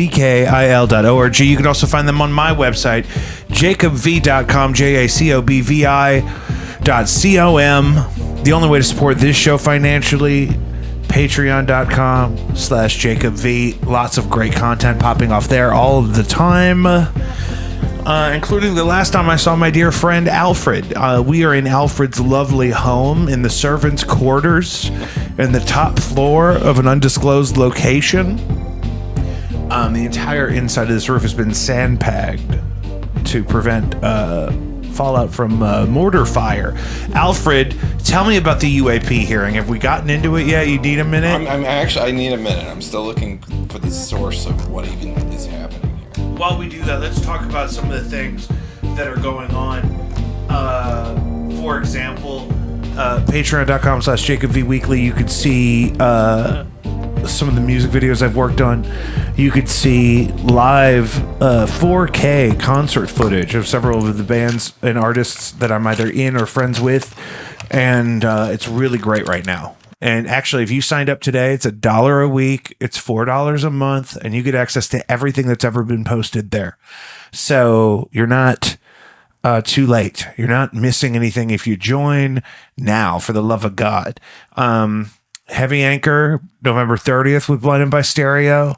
HACKIL.org. You can also find them on my website, jacobv.com, JACOBVI.com. The only way to support this show financially, patreon.com/JacobV. Lots of great content popping off there all of the time. Including the last time I saw my dear friend Alfred. We are in Alfred's lovely home in the servants' quarters in the top floor of an undisclosed location. The entire inside of this roof has been sandbagged to prevent fallout from mortar fire. Alfred, tell me about the UAP hearing. Have we gotten into it yet? You need a minute? I need a minute. I'm still looking for the source of what even is happening here. While we do that, let's talk about some of the things that are going on. For example, patreon.com/JacobVWeekly. You could see some of the music videos I've worked on. You could see live 4K concert footage of several of the bands and artists that I'm either in or friends with. And it's really great right now. And actually, if you signed up today, it's $1 a week. It's $4 a month, and you get access to everything that's ever been posted there. So you're not too late. You're not missing anything if you join now, for the love of God. Heavy Anchor, November 30th with Blinded by Stereo.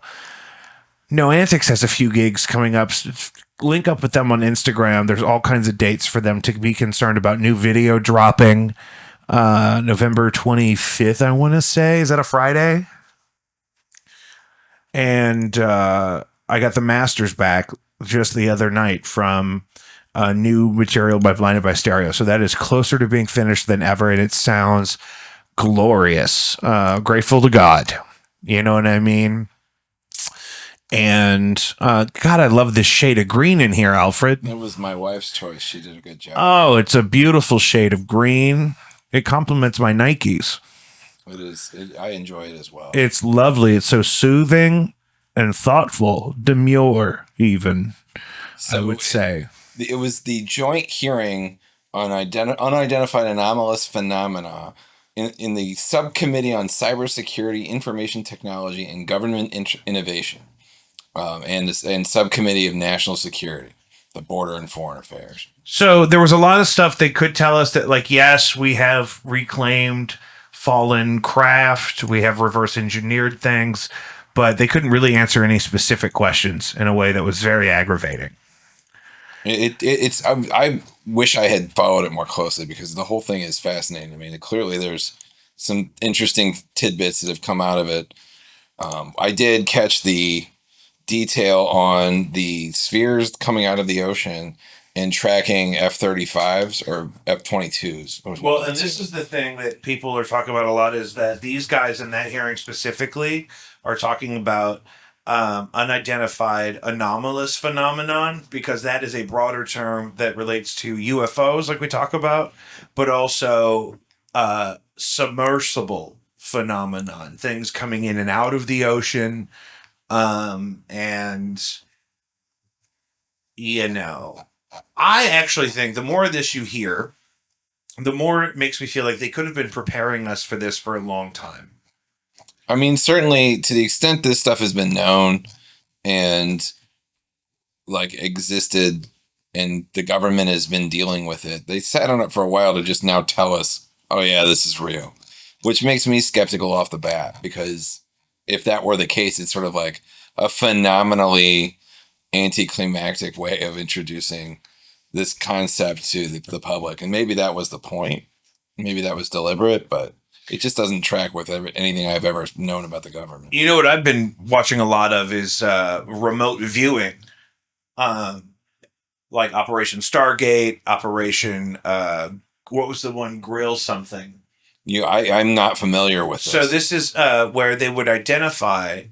No Antics has a few gigs coming up. Link up with them on Instagram. There's all kinds of dates for them to be concerned about. New video dropping. November 25th, I want to say. Is that a Friday? And I got the masters back just the other night from new material by Blinded by Stereo. So that is closer to being finished than ever, and it sounds glorious. Grateful to God. You know what I mean? And God, I love this shade of green in here, Alfred. That was my wife's choice. She did a good job. Oh, it's a beautiful shade of green. It complements my Nikes. It is. I enjoy it as well. It's lovely. It's so soothing and thoughtful, demure, even, I would say. It was the joint hearing on unidentified anomalous phenomena in the Subcommittee on Cybersecurity, Information Technology, and Government Innovation, and Subcommittee of National Security, the Border and Foreign Affairs. So there was a lot of stuff they could tell us that, like, yes, we have reclaimed fallen craft, we have reverse engineered things, but they couldn't really answer any specific questions in a way that was very aggravating. I wish I had followed it more closely because the whole thing is fascinating. I mean, clearly there's some interesting tidbits that have come out of it. I did catch the detail on the spheres coming out of the ocean and tracking F-35s or F-22s. Well, and this is the thing that people are talking about a lot, is that these guys in that hearing specifically are talking about unidentified anomalous phenomenon, because that is a broader term that relates to UFOs, like we talk about, but also submersible phenomenon, things coming in and out of the ocean. And, you know, I actually think the more of this you hear, the more it makes me feel like they could have been preparing us for this for a long time. I mean, certainly to the extent this stuff has been known and like existed and the government has been dealing with it, they sat on it for a while to just now tell us, oh yeah, this is real, which makes me skeptical off the bat, because if that were the case, it's sort of like a phenomenally anticlimactic way of introducing this concept to the public. And maybe that was the point. Maybe that was deliberate, but it just doesn't track with anything I've ever known about the government. You know what I've been watching a lot of is remote viewing. Like Operation Stargate, Operation, what was the one, Grill something? I'm not familiar with this. So this is where they would identify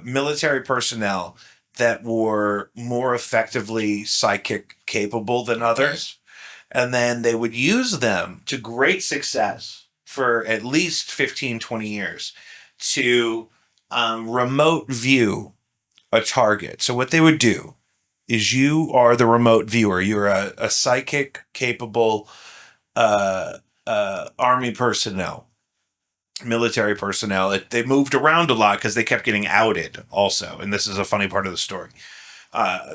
military personnel that were more effectively psychic capable than others. And then they would use them to great success for at least 15, 20 years to remote view a target. So what they would do is you are the remote viewer. You're a psychic capable army personnel. military personnel. They moved around a lot because they kept getting outed also. And this is a funny part of the story.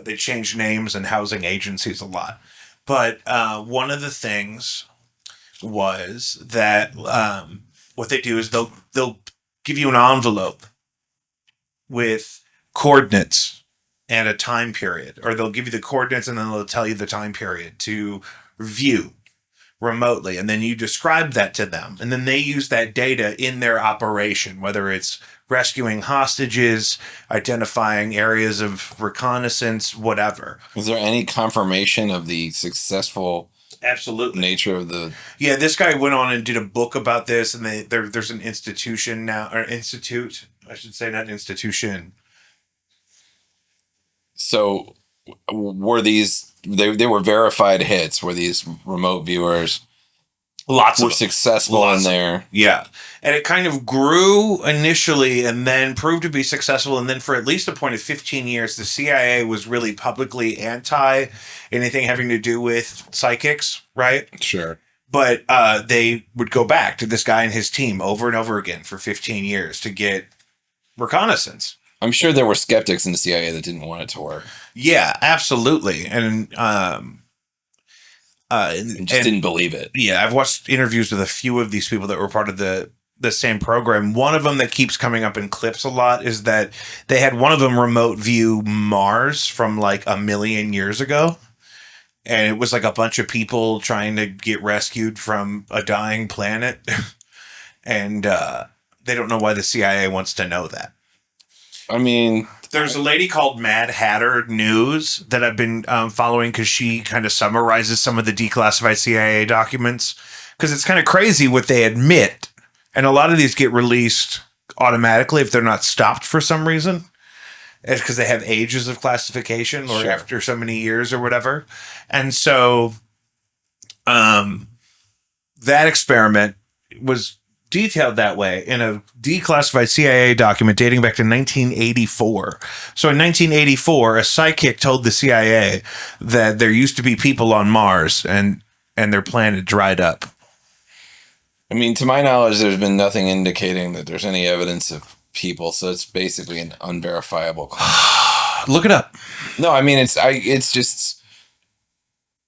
They changed names and housing agencies a lot. But one of the things was that what they do is they'll give you an envelope with coordinates and a time period, or they'll give you the coordinates and then they'll tell you the time period to view remotely, and then you describe that to them, and then they use that data in their operation, whether it's rescuing hostages, identifying areas of reconnaissance, whatever. Is there any confirmation of the successful Absolutely nature of the... Yeah, this guy went on and did a book about this, and there's an institution now, or institute, I should say, not institution. So were these... They were verified hits, were these remote viewers... Lots were of successful in there. Yeah. And it kind of grew initially and then proved to be successful. And then for at least a point of 15 years, the CIA was really publicly anti anything having to do with psychics, right? Sure. But they would go back to this guy and his team over and over again for 15 years to get reconnaissance. I'm sure there were skeptics in the CIA that didn't want it to work. Yeah, absolutely. And didn't believe it. Yeah, I've watched interviews with a few of these people that were part of the same program. One of them that keeps coming up in clips a lot is that they had one of them remote view Mars from like 1 million years ago. And it was like a bunch of people trying to get rescued from a dying planet. And they don't know why the CIA wants to know that. I mean... There's a lady called Mad Hatter News that I've been following because she kind of summarizes some of the declassified CIA documents. Because it's kind of crazy what they admit. And a lot of these get released automatically if they're not stopped for some reason. It's because they have ages of classification or Sure. after so many years or whatever. And so that experiment was detailed that way in a declassified CIA document dating back to 1984. So in 1984, a psychic told the CIA that there used to be people on Mars and their planet dried up. I mean, to my knowledge, there's been nothing indicating that there's any evidence of people, so it's basically an unverifiable claim. Look it up. No, I mean, it's just...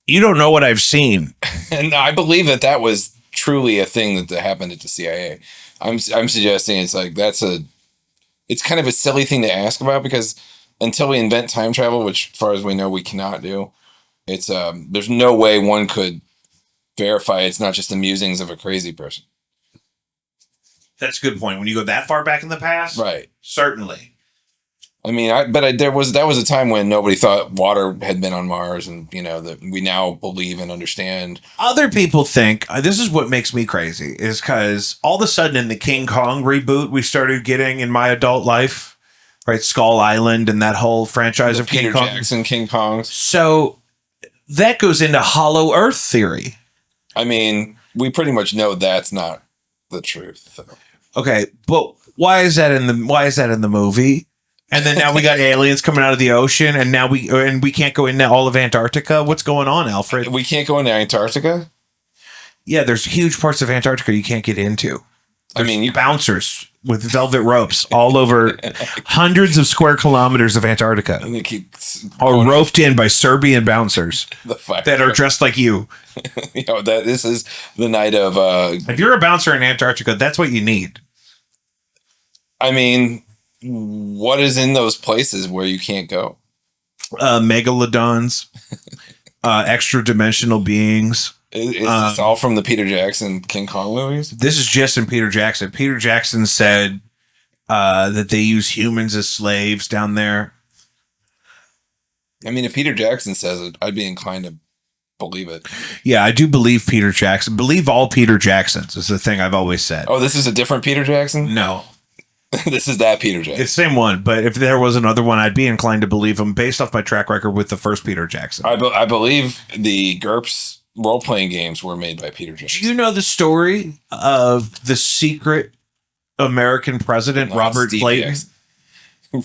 You don't know what I've seen. And I believe that was truly a thing that happened at the CIA. I'm suggesting it's like it's kind of a silly thing to ask about because until we invent time travel, which as far as we know we cannot do, it's there's no way one could verify it's not just the musings of a crazy person. That's a good point. When you go that far back in the past, Right. Certainly. I mean, that was a time when nobody thought water had been on Mars, and that we now believe and understand. Other people think this is what makes me crazy is because all of a sudden in the King Kong reboot we started getting in my adult life, right? Skull Island and that whole franchise of Peter King Kong. Jackson, King Kongs. So that goes into Hollow Earth theory. I mean, we pretty much know that's not the truth. So. Okay, but why is that in the movie? And then now we got aliens coming out of the ocean, and now we can't go into all of Antarctica. What's going on, Alfred? We can't go into Antarctica? Yeah, there's huge parts of Antarctica you can't get into. There's bouncers with velvet ropes all over hundreds of square kilometers of Antarctica. And they keep are roped in by Serbian bouncers that are dressed like you. This is the night of... if you're a bouncer in Antarctica, that's what you need. I mean... What is in those places where you can't go? Megalodons, extra dimensional beings. Is this all from the Peter Jackson King Kong movies? This is just in Peter Jackson. Peter Jackson said that they use humans as slaves down there. I mean, if Peter Jackson says it, I'd be inclined to believe it. Yeah, I do believe Peter Jackson. Believe all Peter Jacksons is the thing I've always said. Oh, this is a different Peter Jackson? No. This is that Peter Jackson. It's the same one, but if there was another one, I'd be inclined to believe him based off my track record with the first Peter Jackson. I believe the GURPS role-playing games were made by Peter Jackson. Do you know the story of the secret American president, Robert Clayton?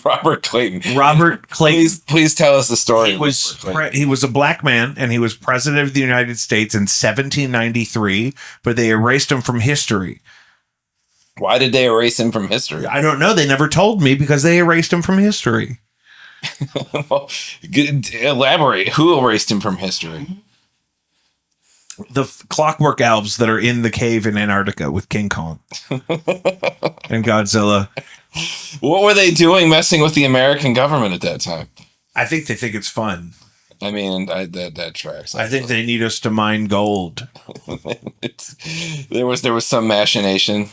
Robert Clayton. Robert Clayton. Please tell us the story. He was a black man, and he was president of the United States in 1793, but they erased him from history. Why did they erase him from history? I don't know. They never told me because they erased him from history. Well, elaborate. Who erased him from history? The clockwork elves that are in the cave in Antarctica with King Kong and Godzilla. What were they doing messing with the American government at that time? I think they think it's fun. I mean, that tracks. I think they need us to mine gold. There was some machination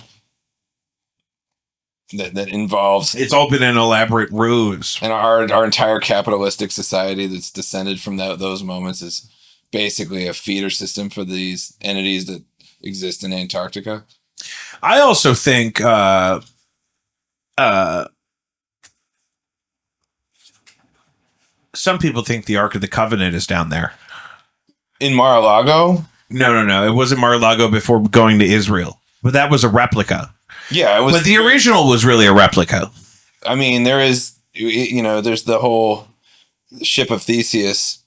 that involves. It's all been an elaborate ruse. And our entire capitalistic society that's descended from those moments is basically a feeder system for these entities that exist in Antarctica. I also think some people think the Ark of the Covenant is down there. In Mar-a-Lago? No. It wasn't Mar-a-Lago before going to Israel. But that was a replica. Yeah, it was. But the original was really a replica. I mean, there's the whole ship of Theseus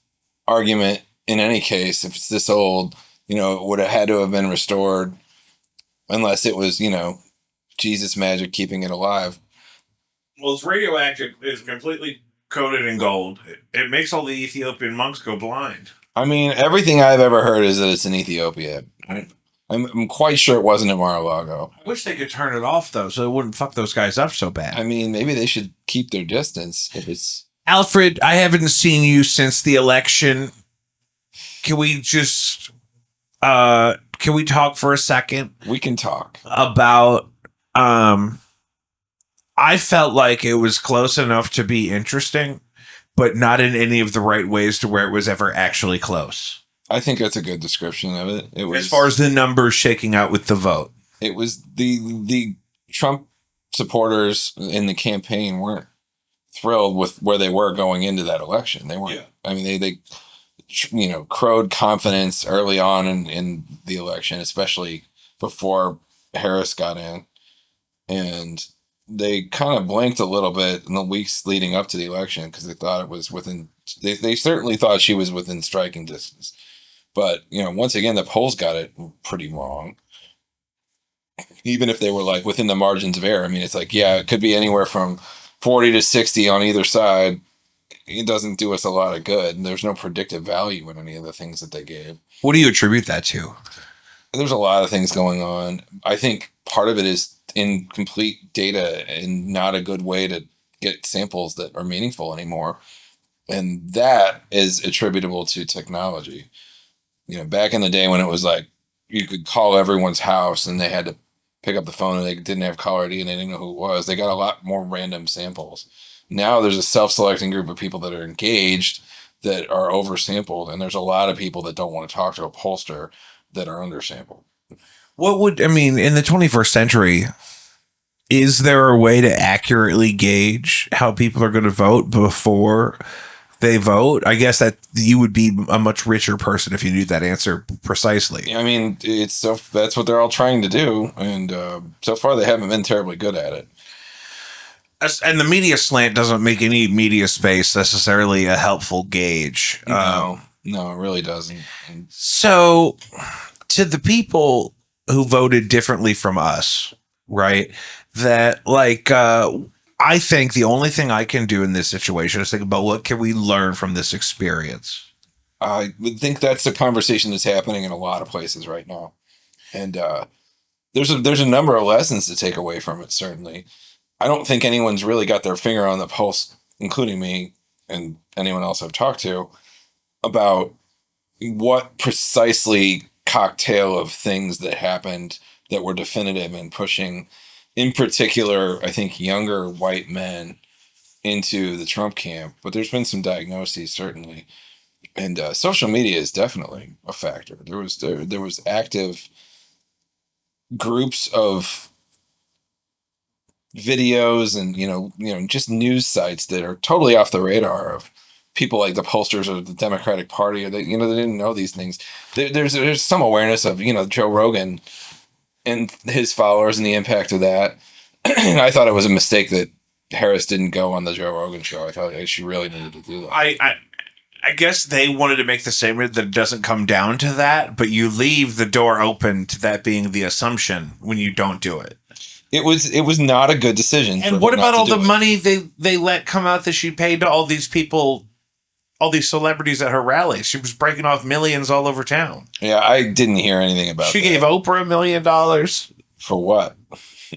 argument in any case. If it's this old, it would have had to have been restored unless it was, Jesus magic keeping it alive. Well, it's radioactive. It's completely coated in gold. It makes all the Ethiopian monks go blind. I mean, everything I've ever heard is that it's in Ethiopia. I'm quite sure it wasn't at Mar-a-Lago. I wish they could turn it off, though, so it wouldn't fuck those guys up so bad. I mean, maybe they should keep their distance if it's... Alfred, I haven't seen you since the election. Can we just... can we talk for a second? We can talk. About... I felt like it was close enough to be interesting, but not in any of the right ways to where it was ever actually close. I think that's a good description of it. It was, as far as the numbers shaking out with the vote. It was the Trump supporters in the campaign weren't thrilled with where they were going into that election. They weren't. Yeah. I mean, they crowed confidence early on in the election, especially before Harris got in, and they kind of blinked a little bit in the weeks leading up to the election because they thought it was within. They certainly thought she was within striking distance. But, once again, the polls got it pretty wrong. Even if they were like within the margins of error. I mean, it's like, yeah, it could be anywhere from 40 to 60 on either side. It doesn't do us a lot of good. And there's no predictive value in any of the things that they gave. What do you attribute that to? There's a lot of things going on. I think part of it is incomplete data and not a good way to get samples that are meaningful anymore. And that is attributable to technology. Back in the day when it was like you could call everyone's house and they had to pick up the phone and they didn't have caller ID and they didn't know who it was, they got a lot more random samples. Now there's a self-selecting group of people that are engaged that are oversampled, and there's a lot of people that don't want to talk to a pollster that are undersampled. In the 21st century, is there a way to accurately gauge how people are going to vote before they vote? I guess that you would be a much richer person if you knew that answer precisely. I mean, that's what they're all trying to do, and so far they haven't been terribly good at it. And the media slant doesn't make any media space necessarily a helpful gauge. No, it really doesn't. So, to the people who voted differently from us, right? That I think the only thing I can do in this situation is think about what can we learn from this experience. I would think that's a conversation that's happening in a lot of places right now. And there's a number of lessons to take away from it, certainly. I don't think anyone's really got their finger on the pulse, including me and anyone else I've talked to, about what precisely cocktail of things that happened that were definitive in pushing, in particular, I think, younger white men into the Trump camp. But there's been some diagnoses, certainly. And social media is definitely a factor. There was active groups of videos and just news sites that are totally off the radar of people like the pollsters of the Democratic Party, or they didn't know these things. There's some awareness of Joe Rogan and his followers and the impact of that. And I thought it was a mistake that Harris didn't go on the Joe Rogan show. I thought she really needed to do that. I guess they wanted to make the statement that it doesn't come down to that, but you leave the door open to that being the assumption when you don't do it. It was not a good decision. And what about all the money they let come out that she paid to all these people, all these celebrities at her rallies? She was breaking off millions all over town. Yeah, I didn't hear anything about She that. gave Oprah $1 million. For what?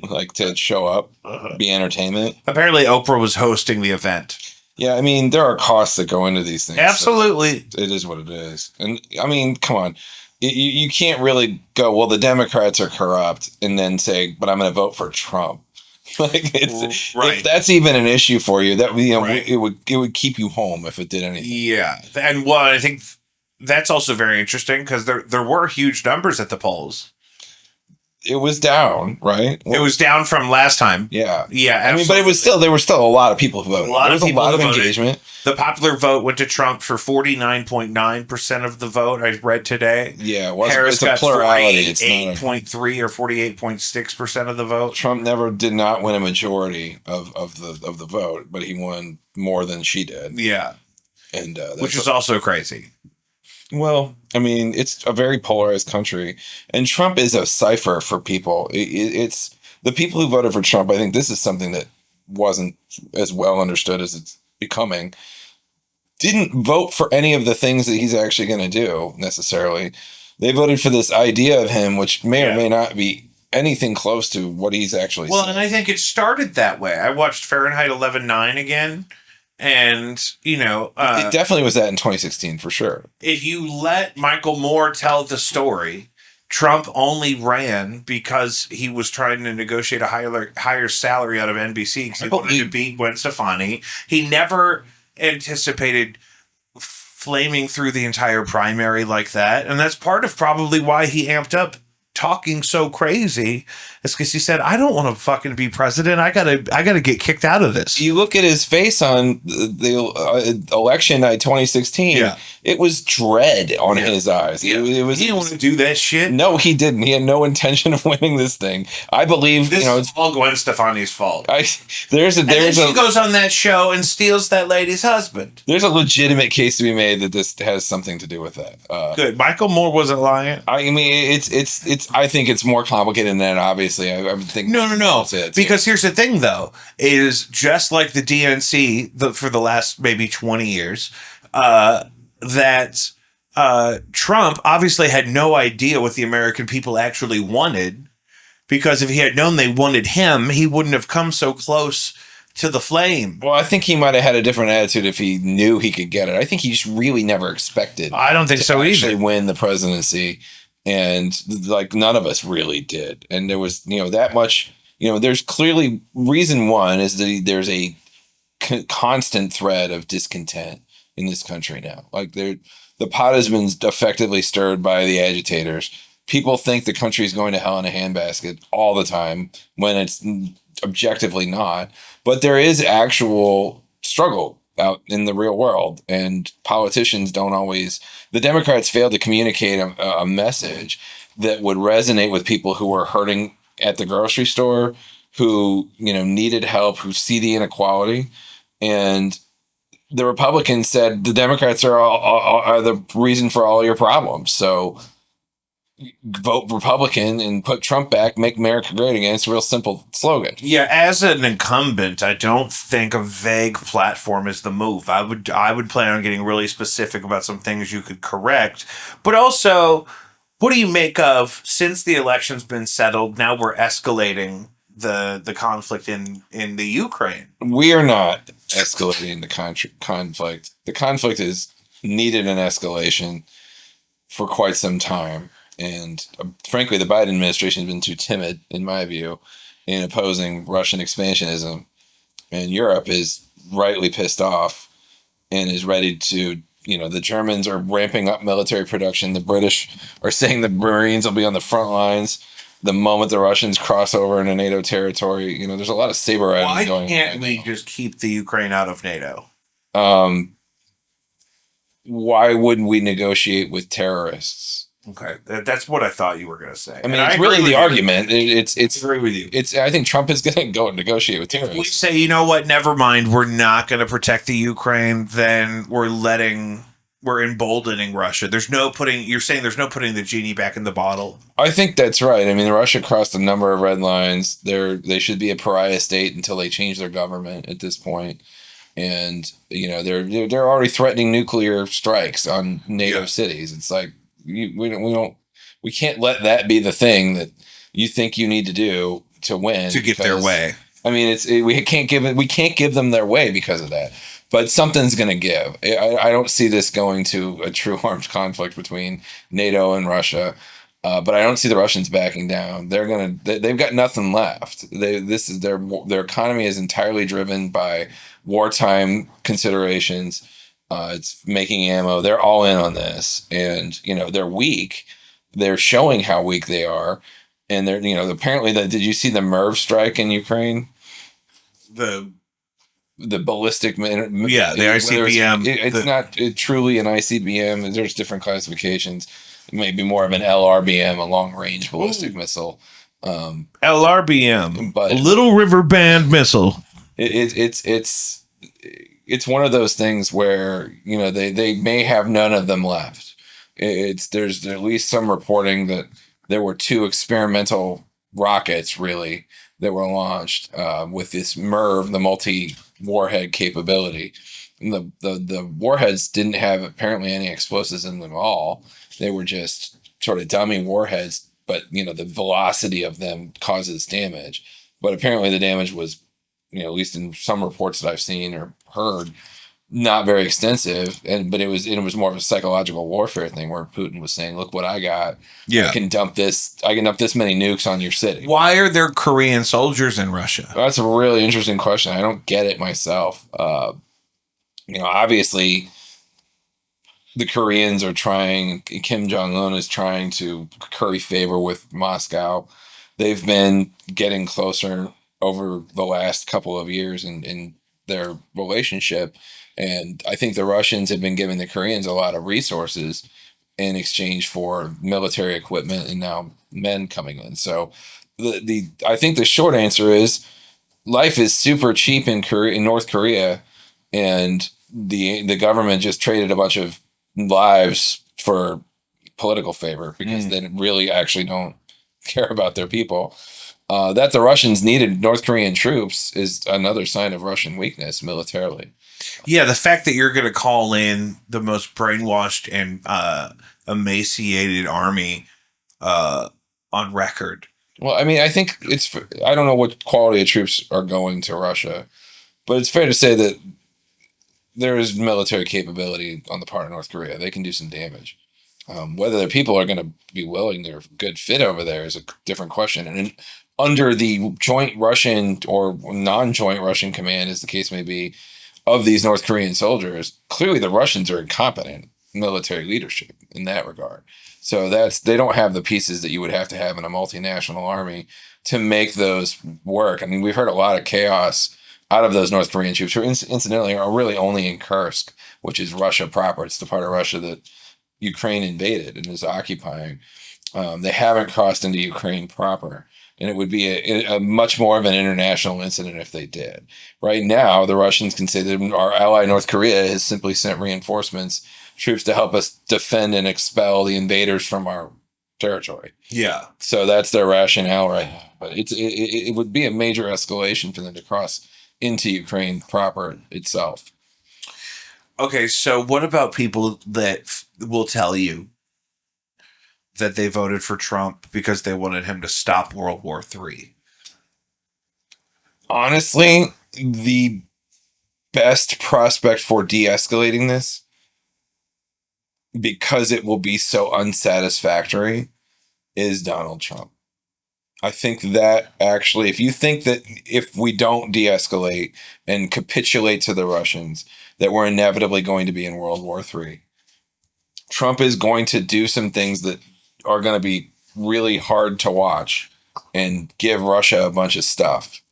Like to show up, be entertainment? Apparently Oprah was hosting the event. Yeah, I mean, there are costs that go into these things. Absolutely. So it is what it is. And I mean, come on. You can't really go, well, the Democrats are corrupt, and then say, but I'm going to vote for Trump. Like, if that's even an issue for you, that it would keep you home if it did anything. Yeah. And well, I think that's also very interesting because there were huge numbers at the polls. It was down, right? It was down from last time. Yeah. Yeah. Absolutely. I mean, but there were still a lot of people who voted. There was a lot of engagement. The popular vote went to Trump for 49.9% of the vote, I read today. Yeah, Harris got plurality. 48.3 or 48.6% of the vote. Trump did not win a majority of the vote, but he won more than she did. Yeah. And which is also crazy. Well, I mean, it's a very polarized country, and Trump is a cipher for people. It's the people who voted for Trump. I think this is something that wasn't as well understood as it's becoming. Didn't vote for any of the things that he's actually going to do necessarily. They voted for this idea of him, which may or may not be anything close to what he's actually saying. And I think it started that way. I watched Fahrenheit 11/9 again. And, it definitely was that in 2016 for sure. If you let Michael Moore tell the story, Trump only ran because he was trying to negotiate a higher salary out of NBC because he wanted to beat Gwen Stefani. He never anticipated flaming through the entire primary like that. And that's part of probably why he amped up talking so crazy. It's because he said, I don't want to fucking be president. I gotta get kicked out of this. You look at his face on the election night 2016. Yeah. It was dread on his eyes. Yeah. He didn't want to do that shit. No, he didn't. He had no intention of winning this thing. I believe it's all Gwen Stefani's fault. Then she goes on that show and steals that lady's husband. There's a legitimate case to be made that this has something to do with that. Good. Michael Moore wasn't lying. I mean, it's. I think it's more complicated than that. Obviously, I would think. No. Because here's the thing, though, is just like the DNC for the last maybe 20 years, that Trump obviously had no idea what the American people actually wanted. Because if he had known they wanted him, he wouldn't have come so close to the flame. Well, I think he might have had a different attitude if he knew he could get it. I think he just really never expected. I don't think so either. To win the presidency. And like none of us really did. And there was, that much, there's clearly reason one is that there's a constant thread of discontent in this country now. Like the pot has been effectively stirred by the agitators. People think the country is going to hell in a handbasket all the time when it's objectively not. But there is actual struggle out in the real world, and politicians don't always. The Democrats failed to communicate a message that would resonate with people who were hurting at the grocery store, who needed help, who see the inequality, and the Republicans said the Democrats are the reason for all your problems. So vote Republican and put Trump back, make America great again. It's a real simple slogan. Yeah, as an incumbent, I don't think a vague platform is the move. I would plan on getting really specific about some things you could correct. But also, what do you make of, since the election's been settled, now we're escalating the conflict in the Ukraine? We are not escalating the conflict. The conflict is needed an escalation for quite some time. And frankly, the Biden administration has been too timid, in my view, in opposing Russian expansionism. And Europe is rightly pissed off and is ready to, the Germans are ramping up military production. The British are saying the Marines will be on the front lines the moment the Russians cross over into NATO territory. There's a lot of saber riding going on. Why can't we just keep the Ukraine out of NATO? Why wouldn't we negotiate with terrorists? Okay, that's what I thought you were going to say. I mean, it's really the argument. It's I agree with you. I think Trump is going to go and negotiate with terrorists. If we say, you know what, never mind, we're not going to protect the Ukraine, then we're letting we're emboldening Russia. You're saying there's no putting the genie back in the bottle. I think that's right. I mean, Russia crossed a number of red lines. They should be a pariah state until they change their government at this point. And they're already threatening nuclear strikes on NATO cities. It's like we can't let that be the thing that you think you need to do to win to get their way. I mean, we can't give them their way because of that. But something's going to give. I don't see this going to a true armed conflict between NATO and Russia. But I don't see the Russians backing down. They've got nothing left. Their economy is entirely driven by wartime considerations. It's making ammo. They're all in on this, and they're weak. They're showing how weak they are, and they're apparently did you see the MERV strike in Ukraine? The ballistic, the ICBM. It's not truly an ICBM. There's different classifications. Maybe more of an LRBM, a long-range ballistic missile. LRBM, but Little River Band Missile. It's one of those things where they may have none of them left. There's at least some reporting that there were 2 experimental rockets really that were launched with this MERV, the multi-warhead capability. And the warheads didn't have apparently any explosives in them at all. They were just sort of dummy warheads, but the velocity of them causes damage. But apparently the damage was, at least in some reports that I've seen or heard, not very extensive. But it was more of a psychological warfare thing where Putin was saying, "Look what I got. Yeah, I can dump this many nukes on your city." Why are there Korean soldiers in Russia? That's a really interesting question. I don't get it myself. Obviously, the Koreans are trying, Kim Jong-un is trying to curry favor with Moscow. They've been getting closer over the last couple of years in their relationship. And I think the Russians have been giving the Koreans a lot of resources in exchange for military equipment and now men coming in. So I think the short answer is life is super cheap in North Korea, and the government just traded a bunch of lives for political favor because they really actually don't care about their people. That the Russians needed North Korean troops is another sign of Russian weakness militarily. Yeah, the fact that you're going to call in the most brainwashed and emaciated army on record. Well, I mean, I think I don't know what quality of troops are going to Russia, but it's fair to say that there is military capability on the part of North Korea. They can do some damage. Whether their people are going to be willing, they're a good fit over there is a different question. And under the joint Russian or non-joint Russian command, as the case may be, of these North Korean soldiers, clearly the Russians are incompetent military leadership in that regard. So they don't have the pieces that you would have to have in a multinational army to make those work. I mean, we've heard a lot of chaos out of those North Korean troops, who incidentally are really only in Kursk, which is Russia proper. It's the part of Russia that Ukraine invaded and is occupying. They haven't crossed into Ukraine proper. And it would be a much more of an international incident if they did. Right now, the Russians can say that our ally North Korea has simply sent reinforcements, troops to help us defend and expel the invaders from our territory. Yeah. So that's their rationale right now. But it would be a major escalation for them to cross into Ukraine proper itself. Okay, so what about people that will tell you that they voted for Trump because they wanted him to stop World War III? Honestly, the best prospect for de-escalating this, because it will be so unsatisfactory, is Donald Trump. I think that actually, if you think that if we don't de-escalate and capitulate to the Russians, that we're inevitably going to be in World War III, Trump is going to do some things that are going to be really hard to watch and give Russia a bunch of stuff.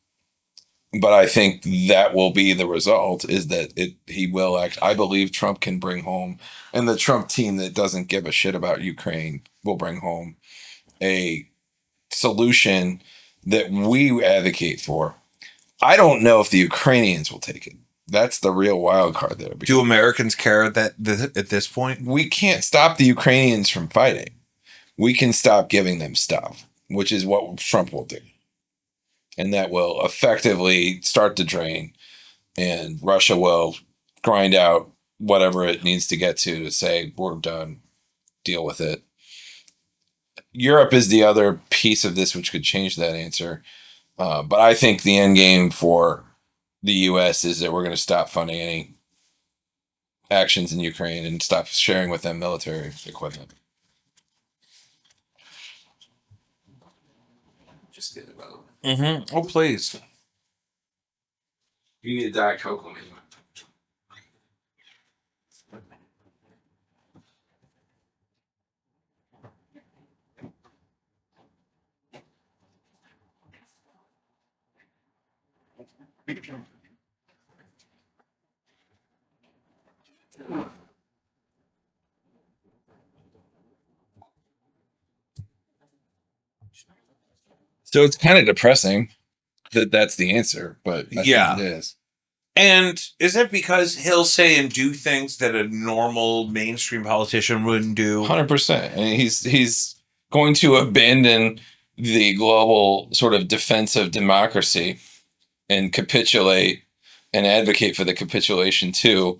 But I think that will be the result, is that he will act. I believe Trump can bring home, and the Trump team that doesn't give a shit about Ukraine will bring home a solution that we advocate for. I don't know if the Ukrainians will take it. That's the real wild card there. Do Americans care at this point? We can't stop the Ukrainians from fighting. We can stop giving them stuff, which is what Trump will do. And that will effectively start to drain, and Russia will grind out whatever it needs to get to say, we're done, deal with it. Europe is the other piece of this which could change that answer. But I think the end game for the U.S. is that we're going to stop funding any actions in Ukraine and stop sharing with them military equipment. Just get it about. Mm-hmm. Oh, please. You need a Diet Coke, let me know. So it's kind of depressing that that's the answer, but I think it is. And is it because he'll say and do things that a normal mainstream politician wouldn't do? 100%. And he's going to abandon the global sort of defense of democracy and capitulate and advocate for the capitulation to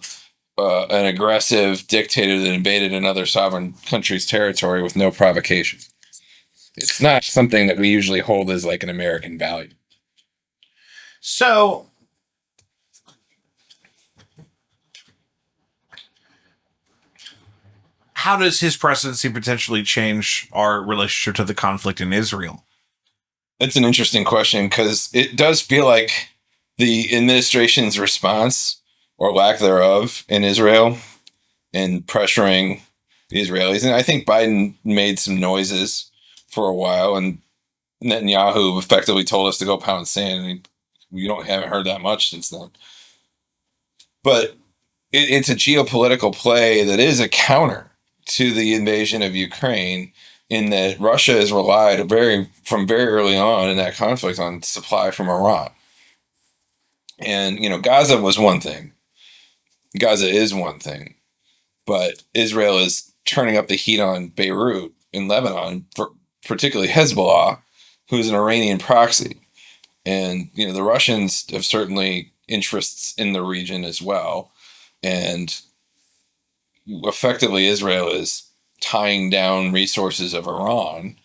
an aggressive dictator that invaded another sovereign country's territory with no provocation. It's not something that we usually hold as like an American value. So, how does his presidency potentially change our relationship to the conflict in Israel? It's an interesting question because it does feel like the administration's response or lack thereof in Israel and pressuring the Israelis. And I think Biden made some noises for a while, and Netanyahu effectively told us to go pound sand, and we haven't heard that much since then. But it's a geopolitical play that is a counter to the invasion of Ukraine, in that Russia has relied from very early on in that conflict on supply from Iran. And, Gaza was one thing. Gaza is one thing. But Israel is turning up the heat on Beirut in Lebanon, for particularly Hezbollah, who's an Iranian proxy. And, the Russians have certainly interests in the region as well. And effectively, Israel is tying down resources of Iran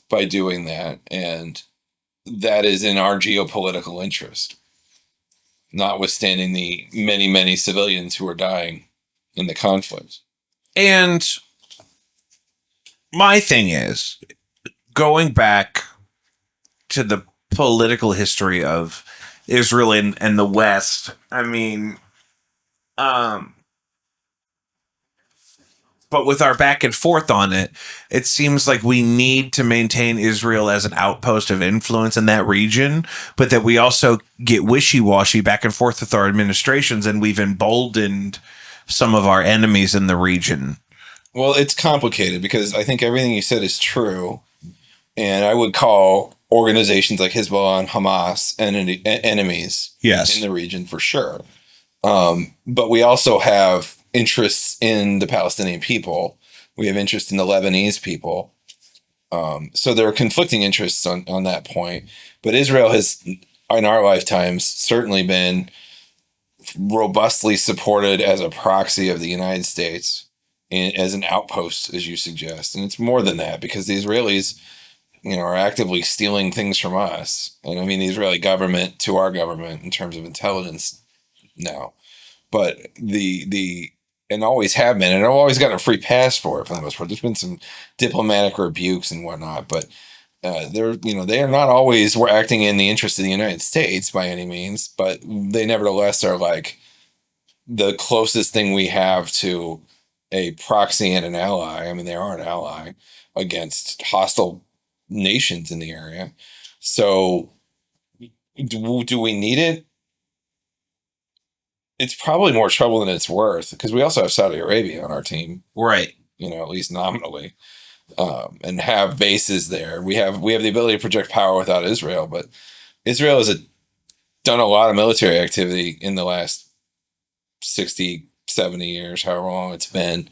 by doing that. And that is in our geopolitical interest, notwithstanding the many, many civilians who are dying in the conflict. And my thing is, going back to the political history of Israel and the West, I mean, but with our back and forth on it, it seems like we need to maintain Israel as an outpost of influence in that region, but that we also get wishy-washy back and forth with our administrations, and we've emboldened some of our enemies in the region. Well, it's complicated because I think everything you said is true. And I would call organizations like Hezbollah and Hamas enemies in the region for sure. But we also have interests in the Palestinian people. We have interest in the Lebanese people. So there are conflicting interests on that point. But Israel has, in our lifetimes, certainly been robustly supported as a proxy of the United States, as an outpost, as you suggest. And it's more than that, because the Israelis, are actively stealing things from us. And I mean, the Israeli government to our government in terms of intelligence now. But and always have been, and I've always gotten a free pass for it for the most part. There's been some diplomatic rebukes and whatnot, but they are not always acting in the interest of the United States by any means, but they nevertheless are like the closest thing we have to a proxy and an ally. I mean, they are an ally against hostile nations in the area. So do we need it? It's probably more trouble than it's worth, because we also have Saudi Arabia on our team, right? At least nominally, and have bases there. We have the ability to project power without Israel, but Israel has done a lot of military activity in the last 60, 70 years, however long it's been,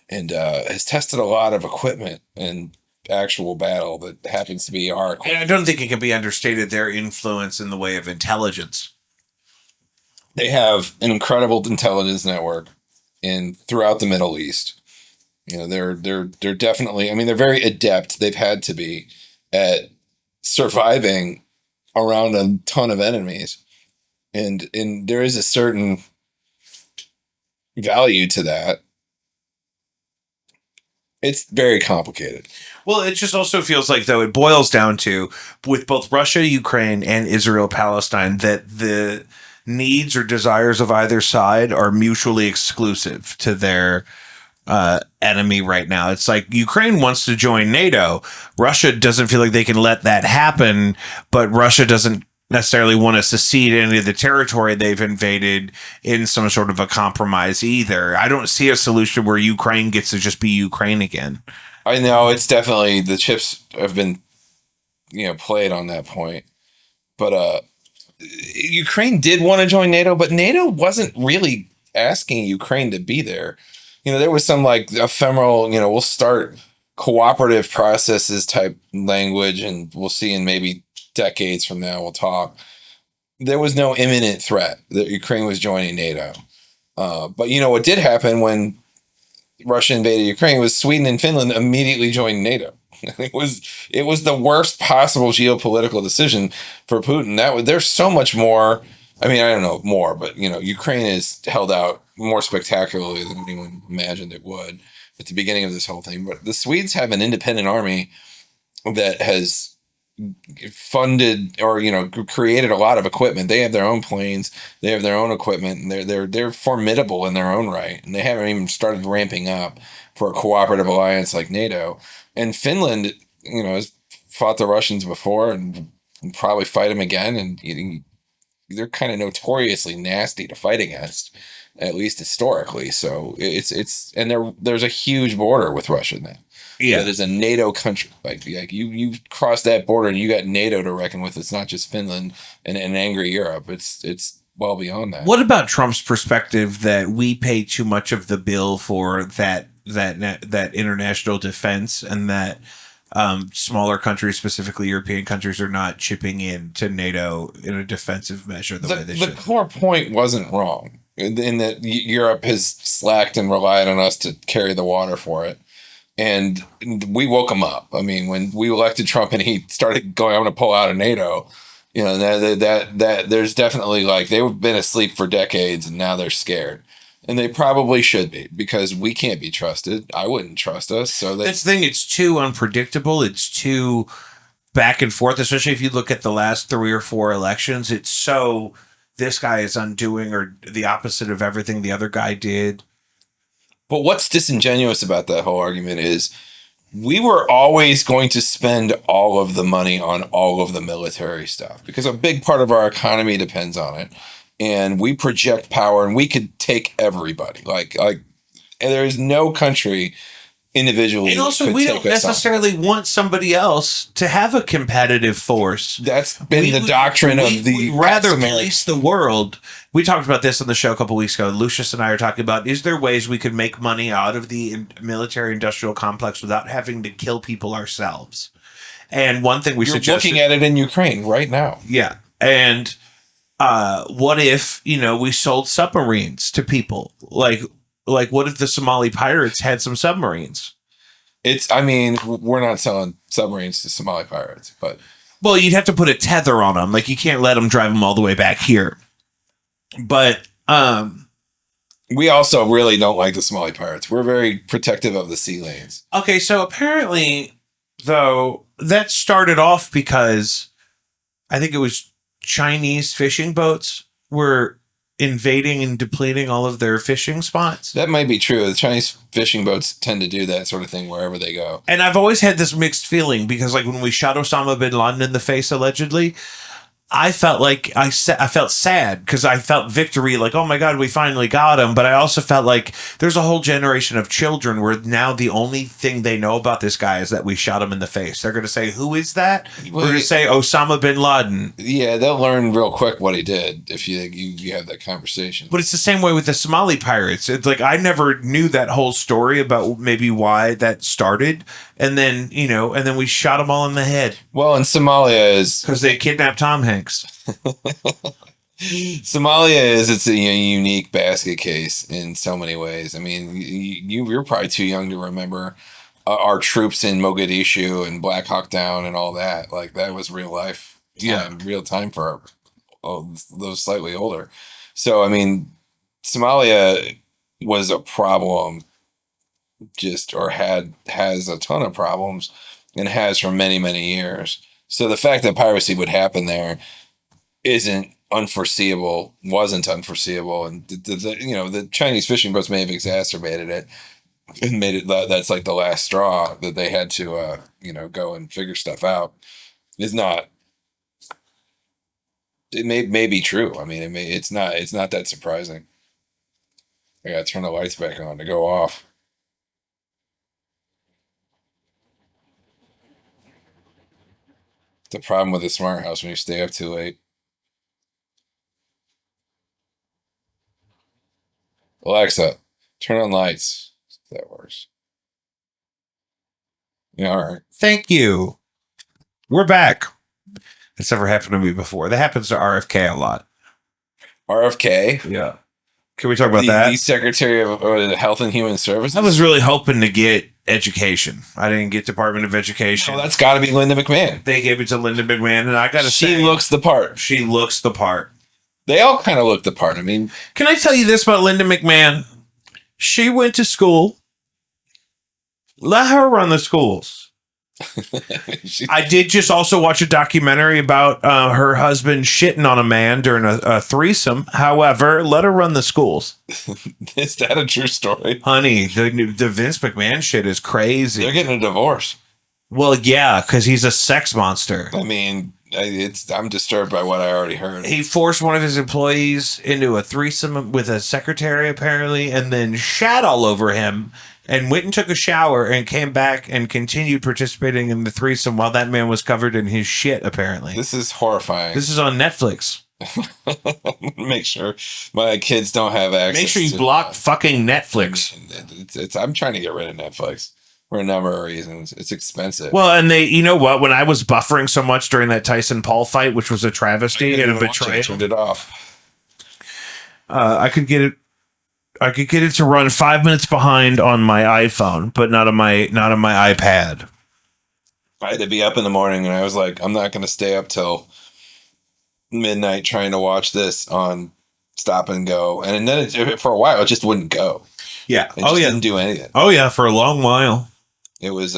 and has tested a lot of equipment in actual battle that happens to be our equipment. And I don't think it can be understated their influence in the way of intelligence. They have an incredible intelligence network throughout the Middle East. They're definitely, I mean, they're very adept. They've had to be at surviving around a ton of enemies. And there is a certain value to that. It's very complicated. Well, it just also feels like, though, it boils down to, with both Russia, Ukraine, and Israel, Palestine, that the needs or desires of either side are mutually exclusive to their enemy right now. It's like Ukraine wants to join NATO. Russia doesn't feel like they can let that happen, but Russia doesn't necessarily want to secede any of the territory they've invaded in some sort of a compromise either. I don't see a solution where Ukraine gets to just be Ukraine again. I know it's definitely, the chips have been, played on that point, but Ukraine did want to join NATO, but NATO wasn't really asking Ukraine to be there. There was some like ephemeral, we'll start cooperative processes type language, and we'll see in maybe decades from now, we'll talk. There was no imminent threat that Ukraine was joining NATO. But what did happen when Russia invaded Ukraine was Sweden and Finland immediately joined NATO. It was the worst possible geopolitical decision for Putin. There's so much more. I mean, I don't know more, but Ukraine has held out more spectacularly than anyone imagined it would at the beginning of this whole thing. But the Swedes have an independent army that has funded or created a lot of equipment. They have their own planes, they have their own equipment, and they're formidable in their own right. And they haven't even started ramping up for a cooperative alliance like NATO. And Finland, has fought the Russians before and probably fight them again. And they're kind of notoriously nasty to fight against, at least historically. So there's a huge border with Russia now. Yeah, that is a NATO country. Like you cross that border and you got NATO to reckon with. It's not just Finland and an angry Europe. It's well beyond that. What about Trump's perspective that we pay too much of the bill for that international defense, and that smaller countries, specifically European countries, are not chipping in to NATO in a defensive measure the way they should? The core point wasn't wrong in that Europe has slacked and relied on us to carry the water for it. And we woke him up. I mean, when we elected Trump and he started going, I'm going to pull out of NATO, that there's definitely they've been asleep for decades and now they're scared. And they probably should be, because we can't be trusted. I wouldn't trust us. So that's the thing. It's too unpredictable. It's too back and forth, especially if you look at the last 3 or 4 elections. It's so this guy is undoing or the opposite of everything the other guy did. But what's disingenuous about that whole argument is we were always going to spend all of the money on all of the military stuff because a big part of our economy depends on it. And we project power and we could take everybody. And there is no country individually. And also, we don't necessarily want somebody else to have a competitive force. That's been the doctrine of the. We'd rather police the world. We talked about this on the show a couple weeks ago. Lucius and I are talking about, is there ways we could make money out of the military industrial complex without having to kill people ourselves? And one thing You're looking at it in Ukraine right now. Yeah. And what if, we sold submarines to people? Like, what if the Somali pirates had some submarines? We're not selling submarines to Somali pirates, but. Well, you'd have to put a tether on them. Like, you can't let them drive them all the way back here. But we also really don't like the Somali pirates. We're very protective of the sea lanes. Okay, so apparently, though, that started off because I think it was Chinese fishing boats were invading and depleting all of their fishing spots. That might be true. The Chinese fishing boats tend to do that sort of thing wherever they go. And I've always had this mixed feeling because, when we shot Osama bin Laden in the face, allegedly, I felt like I felt sad because I felt victory, like, oh my God, we finally got him. But I also felt like there's a whole generation of children where now the only thing they know about this guy is that we shot him in the face. They're going to say, who is that? We're going to say Osama bin Laden. Yeah, they'll learn real quick what he did if you have that conversation. But it's the same way with the Somali pirates. It's like I never knew that whole story about maybe why that started. And then, and then we shot them all in the head. Well, in Somalia is... Because they kidnapped Tom Hanks. Somalia it's a unique basket case in so many ways. I mean, you're probably too young to remember our troops in Mogadishu and Black Hawk Down and all that. Like, that was real life. Yeah, real time for those slightly older. So, I mean, Somalia was a problem has a ton of problems and has for many, many years. So the fact that piracy would happen there wasn't unforeseeable, and the Chinese fishing boats may have exacerbated it and made it that's like the last straw that they had to go and figure stuff out. Is not. It may be true. I mean, it's not that surprising. I gotta turn the lights back on to go off. The problem with the smart house when you stay up too late. Alexa, turn on lights. That works. Yeah, all right. Thank you. We're back. That's never happened to me before. That happens to RFK a lot. RFK? Yeah. Can we talk about that? The Secretary of Health and Human Services? I was really hoping to get education. I didn't get Department of Education. Well, that's got to be Linda McMahon. They gave it to Linda McMahon, and I got to say... She looks the part. She looks the part. They all kind of look the part. I mean... Can I tell you this about Linda McMahon? She went to school. Let her run the schools. I did just also watch a documentary about her husband shitting on a man during a threesome. However, let her run the schools. Is that a true story? Honey, the Vince McMahon shit is crazy. They're getting a divorce. Well, yeah, because he's a sex monster. I mean, I'm disturbed by what I already heard. He forced one of his employees into a threesome with a secretary, apparently, and then shat all over him. And went and took a shower and came back and continued participating in the threesome while that man was covered in his shit, apparently. This is horrifying. This is on Netflix. Make sure my kids don't have access. Make sure you block fucking Netflix. I'm trying to get rid of Netflix for a number of reasons. It's expensive. Well, and you know what? When I was buffering so much during that Tyson Paul fight, which was a travesty and a betrayal, I turned it off. I could get it to run 5 minutes behind on my iPhone, but not on my iPad. I had to be up in the morning, and I was like, I'm not going to stay up till midnight trying to watch this on Stop and Go. And then for a while, it just wouldn't go. Yeah. It didn't do anything. Oh yeah, for a long while. It was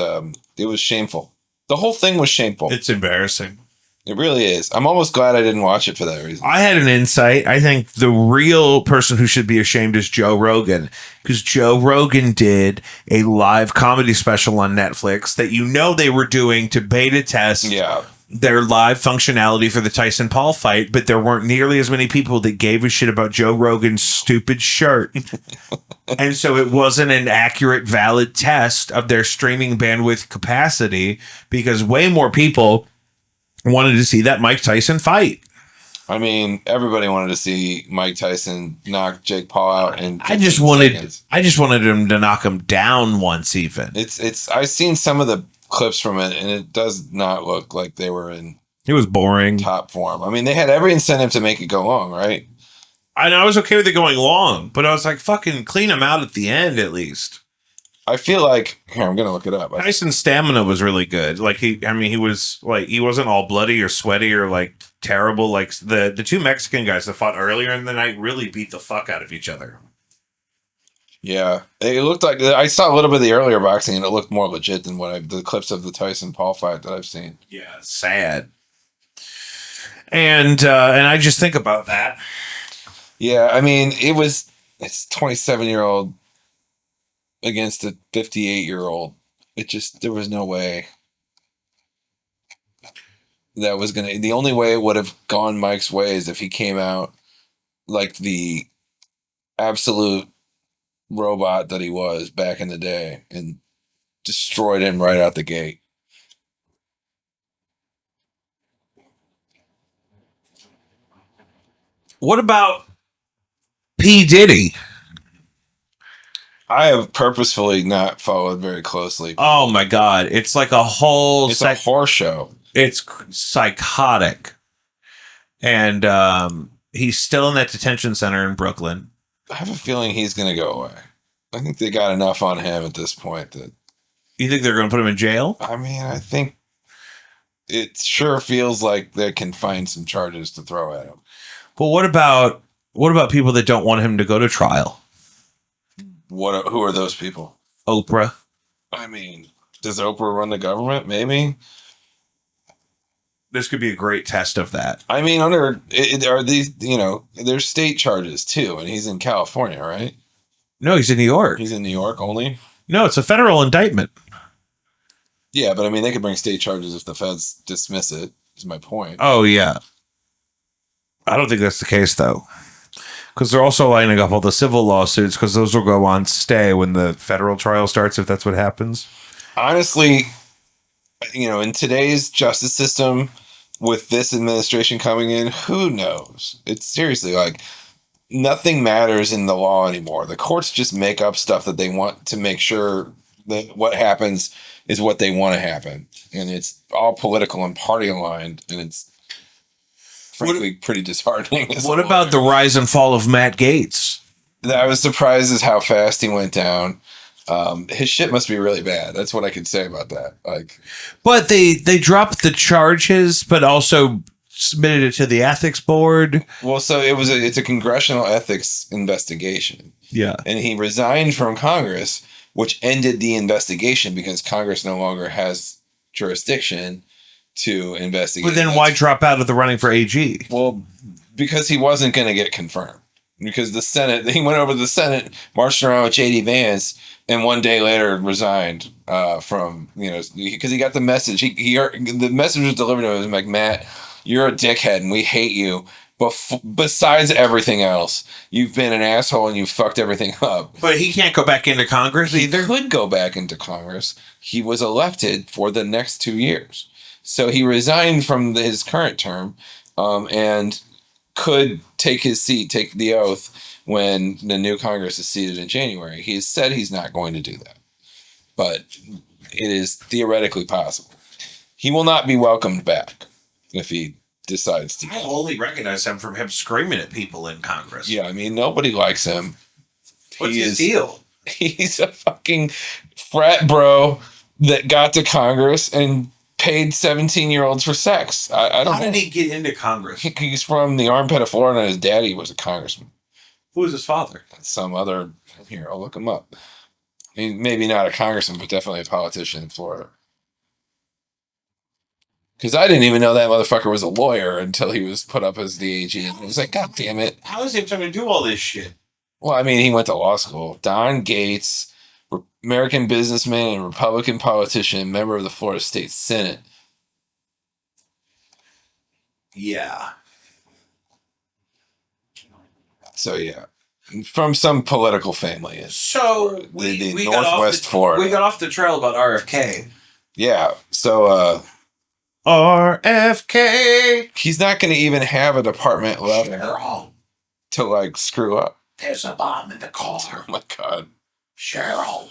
shameful. The whole thing was shameful. It's embarrassing. It really is. I'm almost glad I didn't watch it for that reason. I had an insight. I think the real person who should be ashamed is Joe Rogan, because Joe Rogan did a live comedy special on Netflix that they were doing to beta test their live functionality for the Tyson Paul fight, but there weren't nearly as many people that gave a shit about Joe Rogan's stupid shirt. And so it wasn't an accurate, valid test of their streaming bandwidth capacity, because way more people wanted to see that Mike Tyson fight. I mean, everybody wanted to see Mike Tyson knock Jake Paul out in 15 seconds. I just wanted him to knock him down once even. I've seen some of the clips from it, and it does not look like they were in it was boring top form. I mean, they had every incentive to make it go long, right? And I was okay with it going long, but I was like, fucking clean him out at the end at least. I feel like I'm gonna look it up. Tyson's stamina was really good. Like he wasn't all bloody or sweaty or like terrible. Like the two Mexican guys that fought earlier in the night really beat the fuck out of each other. Yeah, it looked like I saw a little bit of the earlier boxing, and it looked more legit than the clips of the Tyson Paul fight that I've seen. Yeah, sad. And I just think about that. Yeah, I mean, it's 27-year-old against a 58-year-old. There was no way. that was gonna. The only way it would have gone Mike's way is if he came out like the absolute robot that he was back in the day and destroyed him right out the gate. What about P. Diddy? I have purposefully not followed very closely. Oh my God. It's like a whole It's a horror show. It's psychotic. And he's still in that detention center in Brooklyn. I have a feeling he's going to go away. I think they got enough on him at this point that. You think they're going to put him in jail? I mean, I think it sure feels like they can find some charges to throw at him. Well, what about people that don't want him to go to trial? Who are those people? Oprah. I mean, does Oprah run the government? Maybe. This could be a great test of that. I mean, are these, there's state charges too, and he's in California, right? No, he's in New York. He's in New York only? No, it's a federal indictment. Yeah, but I mean, they could bring state charges if the feds dismiss it, is my point. Oh, yeah. I don't think that's the case, though. Because they're also lining up all the civil lawsuits, because those will go on stay when the federal trial starts, if that's what happens. Honestly, in today's justice system, with this administration coming in, who knows? It's seriously like nothing matters in the law anymore. The courts just make up stuff that they want to make sure that what happens is what they want to happen. And it's all political and party aligned. And it's frankly pretty disheartening. What about the rise and fall of Matt Gaetz? I was surprised as how fast he went down. His shit must be really bad. That's what I could say about that. But they dropped the charges, but also submitted it to the ethics board. Well, so it's a congressional ethics investigation. Yeah. And he resigned from Congress, which ended the investigation because Congress no longer has jurisdiction to investigate. But then why drop out of the running for AG? Well, because he wasn't going to get confirmed. Because the Senate, he went over to the Senate, marched around with J.D. Vance, and one day later resigned from, because he got the message. The message was delivered to him like, Matt, you're a dickhead and we hate you. But besides everything else, you've been an asshole and you've fucked everything up. But he can't go back into Congress either. He could go back into Congress. He was elected for the next 2 years. So he resigned from his current term and could take the oath when the new Congress is seated in January. He has said he's not going to do that. But it is theoretically possible. He will not be welcomed back if he decides to. I only recognize him from him screaming at people in Congress. Yeah, I mean, nobody likes him. What's his deal? He's a fucking frat bro that got to Congress and paid 17-year-olds for sex. I don't know. How did he get into Congress? He's from the armpit of Florida, and his daddy was a congressman. Who was his father? Some other, here, I'll look him up. Maybe not a congressman, but definitely a politician in Florida. Because I didn't even know that motherfucker was a lawyer until he was put up as the AG. And I was like, God damn it. How is he trying to do all this shit? Well, I mean, he went to law school. Don Gates, American businessman and Republican politician, member of the Florida State Senate. Yeah. So, yeah. From some political family. So, the we Northwest Florida. We got off the trail about RFK. Yeah. So, RFK. he's not going to even have a department left to, screw up. There's a bomb in the car. Oh, my God. Cheryl.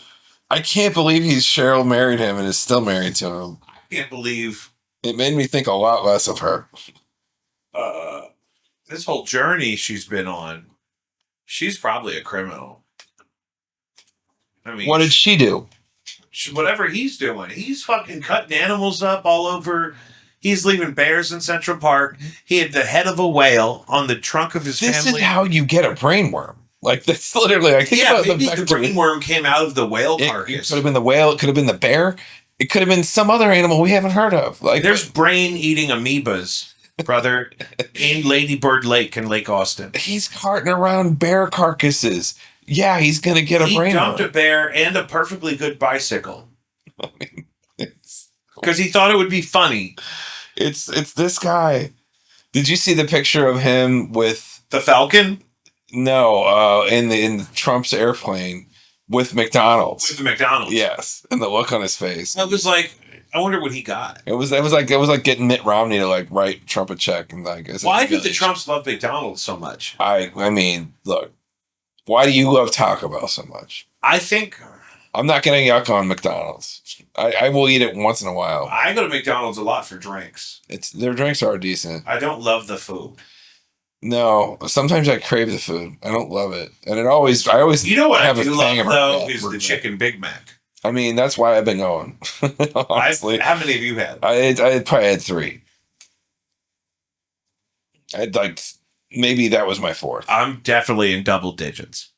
I can't believe Cheryl married him and is still married to him. I can't believe. It made me think a lot less of her. This whole journey she's been on, she's probably a criminal. I mean, What did she do? Whatever he's doing, he's fucking cutting animals up all over. He's leaving bears in Central Park. He had the head of a whale on the trunk of his family. This is how you get a brainworm. That's literally. I think about maybe the brainworm came out of the whale carcass. It could have been the whale. It could have been the bear. It could have been some other animal we haven't heard of. There's brain-eating amoebas, brother, in Lady Bird Lake in Lake Austin. He's carting around bear carcasses. Yeah, he's gonna get a brainworm. He dumped a bear and a perfectly good bicycle because he thought it would be funny. It's this guy. Did you see the picture of him with The Falcon? no in Trump's airplane with McDonald's? With the McDonald's. Yes, and the look on his face. I was like, I wonder what he got. It was like getting Mitt Romney to like write Trump a check and like. Why do the Trumps love McDonald's so much? I mean, look. Why do you love Taco Bell so much? I think I'm not gonna yuck on McDonald's. I will eat it once in a while. I go to McDonald's a lot for drinks. Their drinks are decent. I don't love the food. No, sometimes I crave the food. I don't love it, and I always You know what have I do a love thing about though that. is the chicken Big Mac. I mean, that's why I've been going. Honestly, How many have you had? I probably had 3. I'd like maybe that was my 4th. I'm definitely in double digits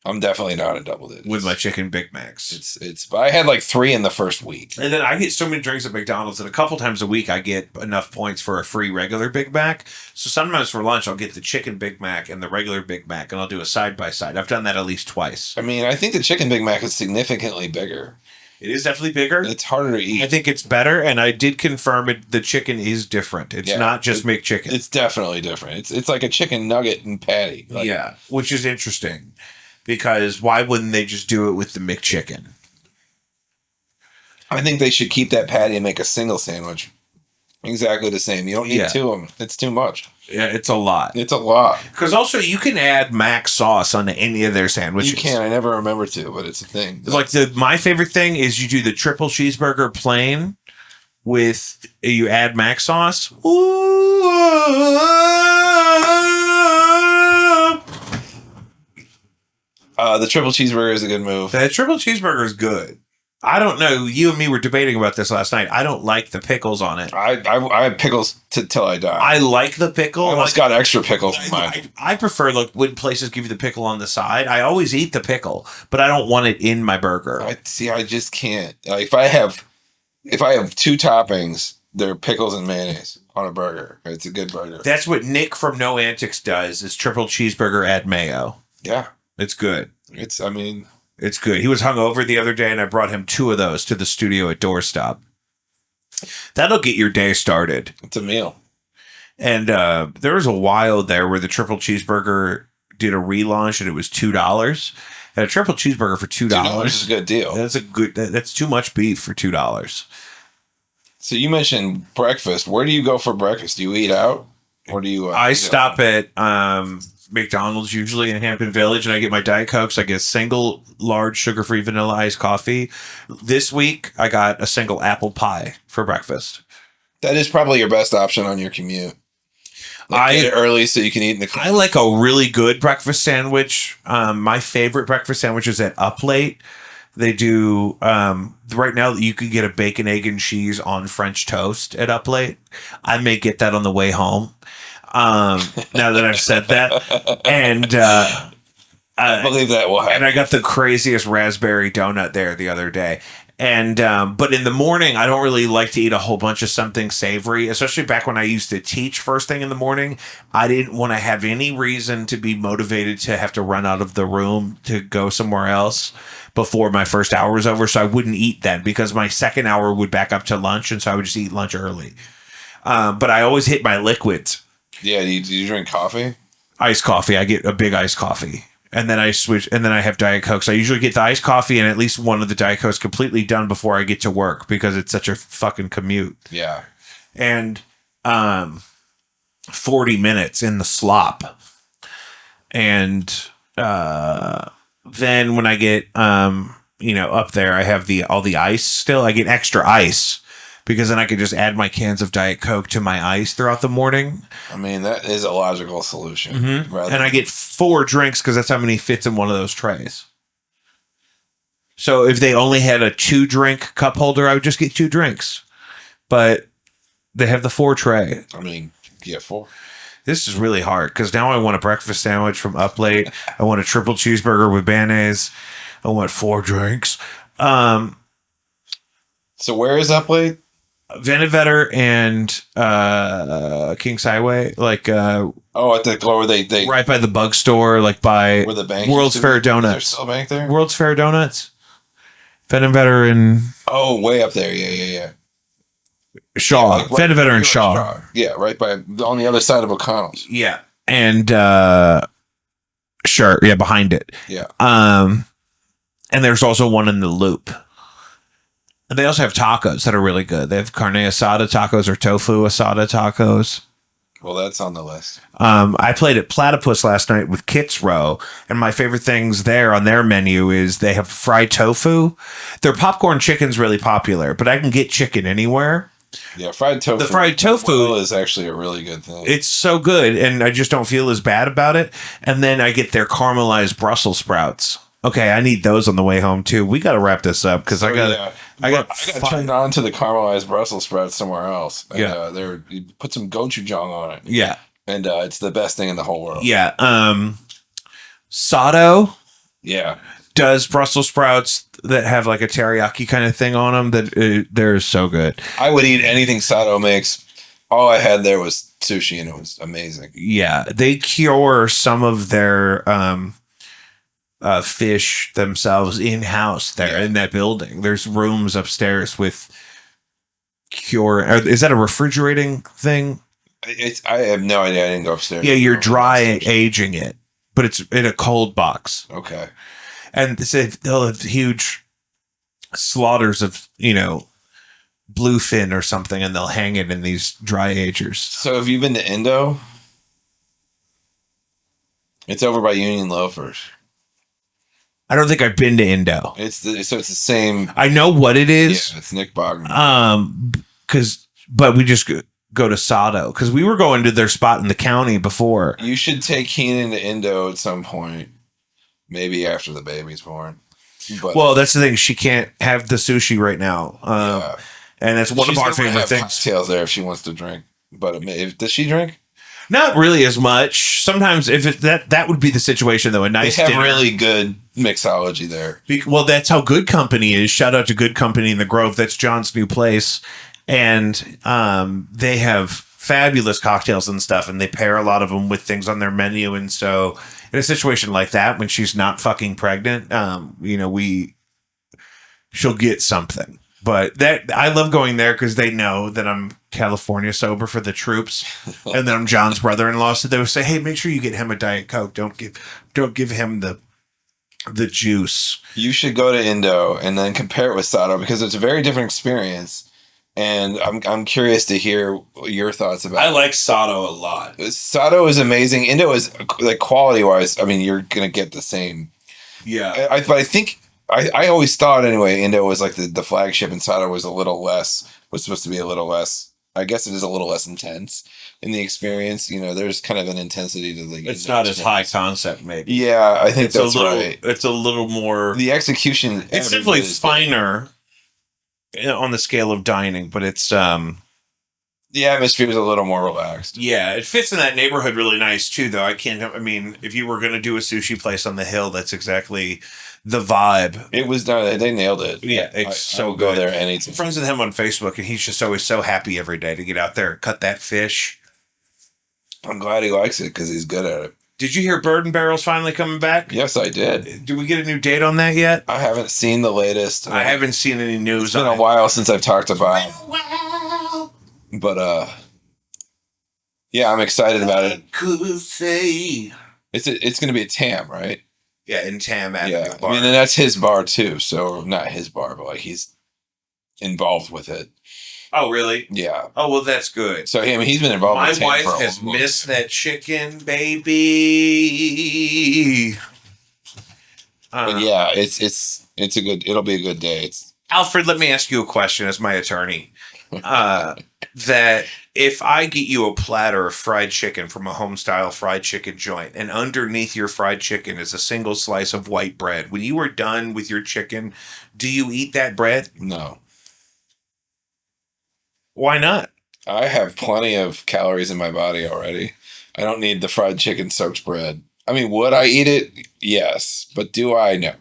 I'm definitely not in double digits with my chicken Big Macs. But I had like 3 in the first week. And then I get so many drinks at McDonald's that a couple times a week I get enough points for a free regular Big Mac. So sometimes for lunch I'll get the chicken Big Mac and the regular Big Mac and I'll do a side by side. I've done that at least twice. I mean, I think the chicken Big Mac is significantly bigger. It is definitely bigger. It's harder to eat. I think it's better, and I did confirm it. The chicken is different. It's not just McChicken. It's definitely different. It's like a chicken nugget and patty. Like, yeah, which is interesting because why wouldn't they just do it with the McChicken? I think they should keep that patty and make a single sandwich. Exactly the same. You don't need 2 of them. It's too much. Yeah, it's a lot. It's a lot. Because also you can add mac sauce on any of their sandwiches. You can. I never remember to, but it's a thing. Like my favorite thing is you do the triple cheeseburger plain with you add mac sauce. Ooh. The triple cheeseburger is a good move. The triple cheeseburger is good. I don't know. You and me were debating about this last night. I don't like the pickles on it. I have pickles till I die. I like the pickle. I almost got extra pickles in mine. I prefer when places give you the pickle on the side. I always eat the pickle, but I don't want it in my burger. I just can't. Like, if I have 2 toppings, they're pickles and mayonnaise on a burger. It's a good burger. That's what Nick from No Antics does. Is triple cheeseburger add mayo. Yeah, it's good. It's good. He was hungover the other day, and I brought him 2 of those to the studio at Doorstop. That'll get your day started. It's a meal. And there was a while there where the triple cheeseburger did a relaunch, and it was $2. And a triple cheeseburger for $2 is a good deal. That's too much beef for $2. So you mentioned breakfast. Where do you go for breakfast? Do you eat out, or do you? I stop at McDonald's usually in Hampton Village, and I get my Diet Cokes. I get a single large sugar-free vanilla iced coffee. This week, I got a single apple pie for breakfast. That is probably your best option on your commute. Get it early so you can eat in the car. I like a really good breakfast sandwich. My favorite breakfast sandwich is at Up Late. They do right now. You can get a bacon, egg, and cheese on French toast at Up Late. I may get that on the way home. Now that I've said that, and I believe that will happen. And I got the craziest raspberry donut there the other day. And but in the morning, I don't really like to eat a whole bunch of something savory, especially back when I used to teach first thing in the morning. I didn't want to have any reason to be motivated to have to run out of the room to go somewhere else before my first hour was over. So I wouldn't eat then because my second hour would back up to lunch. And so I would just eat lunch early. But I always hit my liquids. Yeah. Do you drink coffee? Iced coffee. I get a big iced coffee. And then I switch, and then I have Diet Cokes. I usually get the iced coffee and at least one of the Diet Cokes completely done before I get to work because it's such a fucking commute. Yeah. And 40 minutes in the slop. And then when I get up there, I have all the ice still. I get extra ice because then I can just add my cans of Diet Coke to my ice throughout the morning. I mean, that is a logical solution. Mm-hmm. And I get 4 drinks because that's how many fits in one of those trays. So if they only had a 2-drink cup holder, I would just get 2 drinks. But they have the 4 tray. I mean, yeah, 4. This is really hard because now I want a breakfast sandwich from Up Late. I want a triple cheeseburger with mayonnaise. I want 4 drinks. So where is Up Late? Venevetter and Kings Highway, at the where they right by the bug store, like by where the bank World's Fair Donuts. There's still a bank there. World's Fair Donuts, Venevetter and way up there. Yeah. Shaw, Like, Fennevetter and Shaw. Yeah, right by on the other side of O'Connell's. Yeah, and sure, yeah, behind it. Yeah. And there's also one in the Loop. And they also have tacos that are really good. They have carne asada tacos or tofu asada tacos. Well, that's on the list. I played at Platypus last night with Kit's Row, and my favorite things there on their menu is they have fried tofu. Their popcorn chicken's really popular, but I can get chicken anywhere. Yeah, fried tofu. The fried tofu is actually a really good thing. It's so good, and I just don't feel as bad about it. And then I get their caramelized Brussels sprouts. Okay, I need those on the way home too. We got to wrap this up because I got turned on to the caramelized Brussels sprouts somewhere else. And, Yeah, you put some gochujang on it. Yeah, and it's the best thing in the whole world. Yeah, Sato. Yeah, does Brussels sprouts that have like a teriyaki kind of thing on them that they're so good. I would eat anything Sato makes. All I had there was sushi, and it was amazing. Yeah, they cure some of their fish themselves in-house there in that building. There's rooms upstairs with cure. Is that a refrigerating thing? I have no idea. I didn't go upstairs. Yeah, you're dry aging it, but it's in a cold box. Okay. And they'll have huge slaughters of, bluefin or something, and they'll hang it in these dry agers. So have you been to Indo? It's over by Union Loafers. I don't think I've been to Indo. It's the same. I know what it is. Yeah, it's Nick Bogner. But we just go to Sato because we were going to their spot in the county before. You should take Keenan to Indo at some point, maybe after the baby's born. But, well, that's the thing; she can't have the sushi right now, and that's one of our favorite things. Cocktails there if she wants to drink, but does she drink? Not really as much. Sometimes, if that would be the situation, though. A nice they have dinner. Really good mixology there. Well, that's how Good Company is. Shout out to Good Company in the Grove. That's John's new place, and they have fabulous cocktails and stuff, and they pair a lot of them with things on their menu. And so, in a situation like that, when she's not fucking pregnant, she'll get something. But that I love going there because they know that I'm California sober for the troops, and then I'm John's brother-in-law. So they would say, "Hey, make sure you get him a Diet Coke. Don't give him the juice." You should go to Indo and then compare it with Sato because it's a very different experience. And I'm curious to hear your thoughts about it. I like Sato a lot. Sato is amazing. Indo is like quality wise. I mean, you're gonna get the same. Yeah, but I think. I always thought anyway, Indo was like the flagship and Sato was supposed to be a little less, I guess it is a little less intense in the experience. There's kind of an intensity to the. It's not as high concept, maybe. Yeah, I think that's right. It's a little more. The execution. It's definitely finer on the scale of dining, but it's. The atmosphere is a little more relaxed. Yeah, it fits in that neighborhood really nice too, though. I mean, if you were going to do a sushi place on the hill, that's exactly the vibe. It was done. They nailed it. Yeah, it's I will go there anytime. I'm friends with him on Facebook, and he's just always so happy every day to get out there and cut that fish. I'm glad he likes it because he's good at it. Did you hear Bird and Barrel's finally coming back? Yes, I did. Did we get a new date on that yet? I haven't seen the latest. I haven't seen any news. It's been a while since I've talked about it. But yeah, I'm excited about it. Could say it's going to be a Tam, right? Yeah, in Tam. Yeah, I mean, and that's his bar too. So not his bar, but like he's involved with it. Oh, really? Yeah. Oh, well, that's good. So I mean, he's been involved. My with Tam wife for a has long missed time. that chicken, baby. But yeah, it'll be a good day. Alfred, let me ask you a question as my attorney. That if I get you a platter of fried chicken from a home-style fried chicken joint, and underneath your fried chicken is a single slice of white bread, when you are done with your chicken, do you eat that bread? No. Why not? I have plenty of calories in my body already. I don't need the fried chicken soaked bread. I mean, would I eat it? Yes. But do I? No.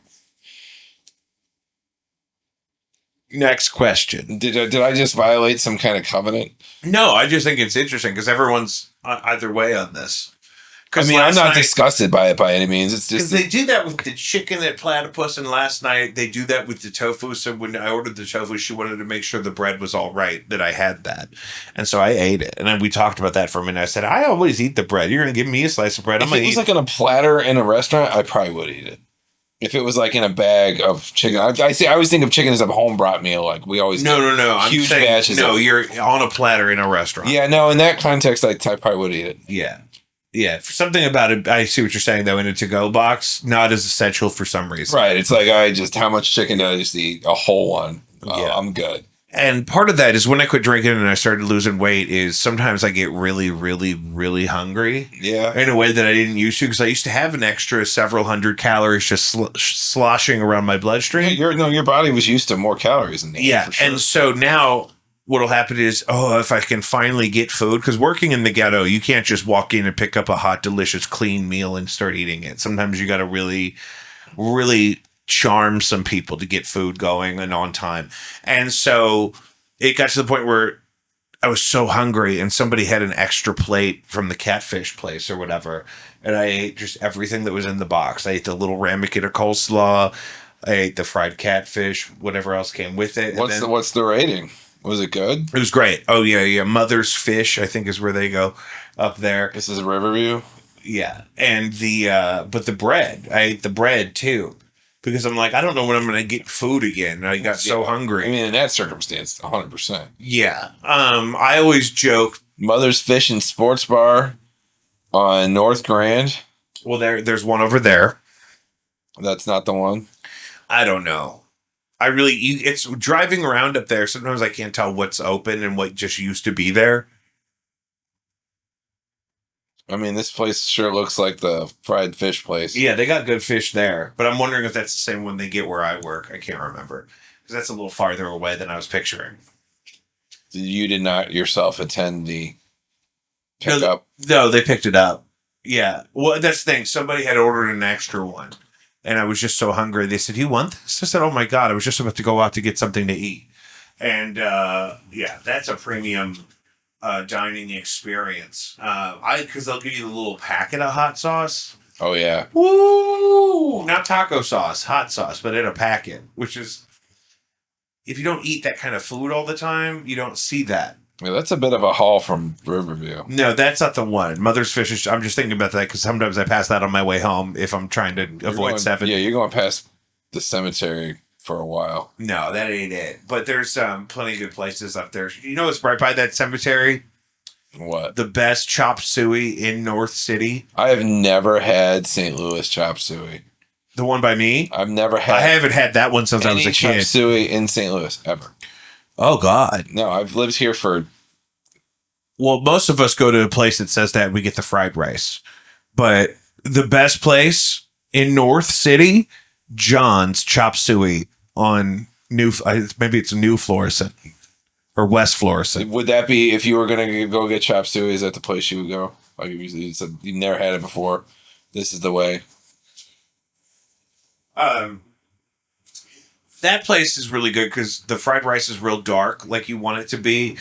Next question. Did I just violate some kind of covenant? No, I just think it's interesting because everyone's either way on this. I mean, I'm not disgusted by it by any means. It's just because they do that with the chicken at Platypus, and last night they do that with the tofu. So when I ordered the tofu, she wanted to make sure the bread was all right, that I had that, and so I ate it. And then we talked about that for a minute. I said, I always eat the bread. You're gonna give me a slice of bread. if it was like on a platter in a restaurant, I probably would eat it. If it was like in a bag of chicken, I always think of chicken as a home brought meal. Like we always no. Huge batches. No, you're on a platter in a restaurant. Yeah, no. In that context, I probably would eat it. Yeah. For something about it, I see what you're saying though. In a to-go box, not as essential for some reason. Right. It's like how much chicken did I just eat? A whole one. Yeah, I'm good. And part of that is when I quit drinking and I started losing weight is sometimes I get really, really, really hungry. Yeah. In a way that I didn't used to, because I used to have an extra several hundred calories just sloshing around my bloodstream. Your body was used to more calories than me. Yeah. For sure. And so now what'll happen is, if I can finally get food, because working in the ghetto, you can't just walk in and pick up a hot, delicious, clean meal and start eating it. Sometimes you got to really, really charm some people to get food going and on time. And so it got to the point where I was so hungry and somebody had an extra plate from the catfish place or whatever. And I ate just everything that was in the box. I ate the little ramekin of coleslaw. I ate the fried catfish, whatever else came with it. What's the rating? Was it good? It was great. Oh yeah. Mother's Fish, I think, is where they go up there. This is Riverview. Yeah. And but the bread, I ate the bread too. Because I'm like, I don't know when I'm going to get food again. I got so hungry. I mean, in that circumstance, 100%. Yeah. I always joke. Mother's Fish and Sports Bar on North Grand. Well, there's one over there. That's not the one. I don't know. It's driving around up there. Sometimes I can't tell what's open and what just used to be there. I mean, this place sure looks like the fried fish place. Yeah, they got good fish there. But I'm wondering if that's the same one they get where I work. I can't remember. Because that's a little farther away than I was picturing. You did not yourself attend the pickup? No, they picked it up. Yeah. Well, that's the thing. Somebody had ordered an extra one. And I was just so hungry. They said, "You want this?" I said, "Oh my God, I was just about to go out to get something to eat." And that's a premium dining experience. Because they'll give you the little packet of hot sauce. Oh yeah. Woo! Not taco sauce, hot sauce, but in a packet. Which is, if you don't eat that kind of food all the time, you don't see that. Yeah, that's a bit of a haul from Riverview. No, that's not the one. Mother's Fish is, I'm just thinking about that because sometimes I pass that on my way home if I'm trying to avoid 7. Yeah, you're going past the cemetery for a while. No, that ain't it. But there's plenty of good places up there. You know what's right by that cemetery? What? The best chop suey in North City. I have never had St. Louis chop suey. The one by me? I've never had. I haven't had that one since I was a kid. Chop suey in St. Louis ever. Oh God. No, I've lived here for. Well, most of us go to a place that says that and we get the fried rice. But the best place in North City, John's Chop Suey on maybe it's New Florissant or West Florissant. Would that be if you were going to go get chop suey? Is that the place you would go? Like you said, you've never had it before. This is the way. That place is really good because the fried rice is real dark, like you want it to be.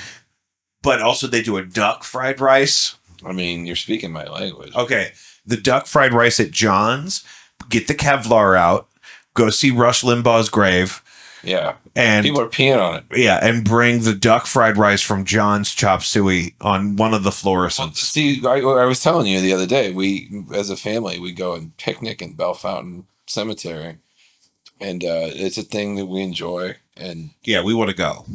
But also they do a duck fried rice. I mean, you're speaking my language. Okay. The duck fried rice at John's. Get the Kevlar out. Go see Rush Limbaugh's grave. Yeah. And people are peeing on it. Yeah. And bring the duck fried rice from John's Chop Suey on one of the Florissants. Well, see, I was telling you the other day, we, as a family, we go and picnic in Bell Fountain Cemetery. And it's a thing that we enjoy. And yeah, we want to go.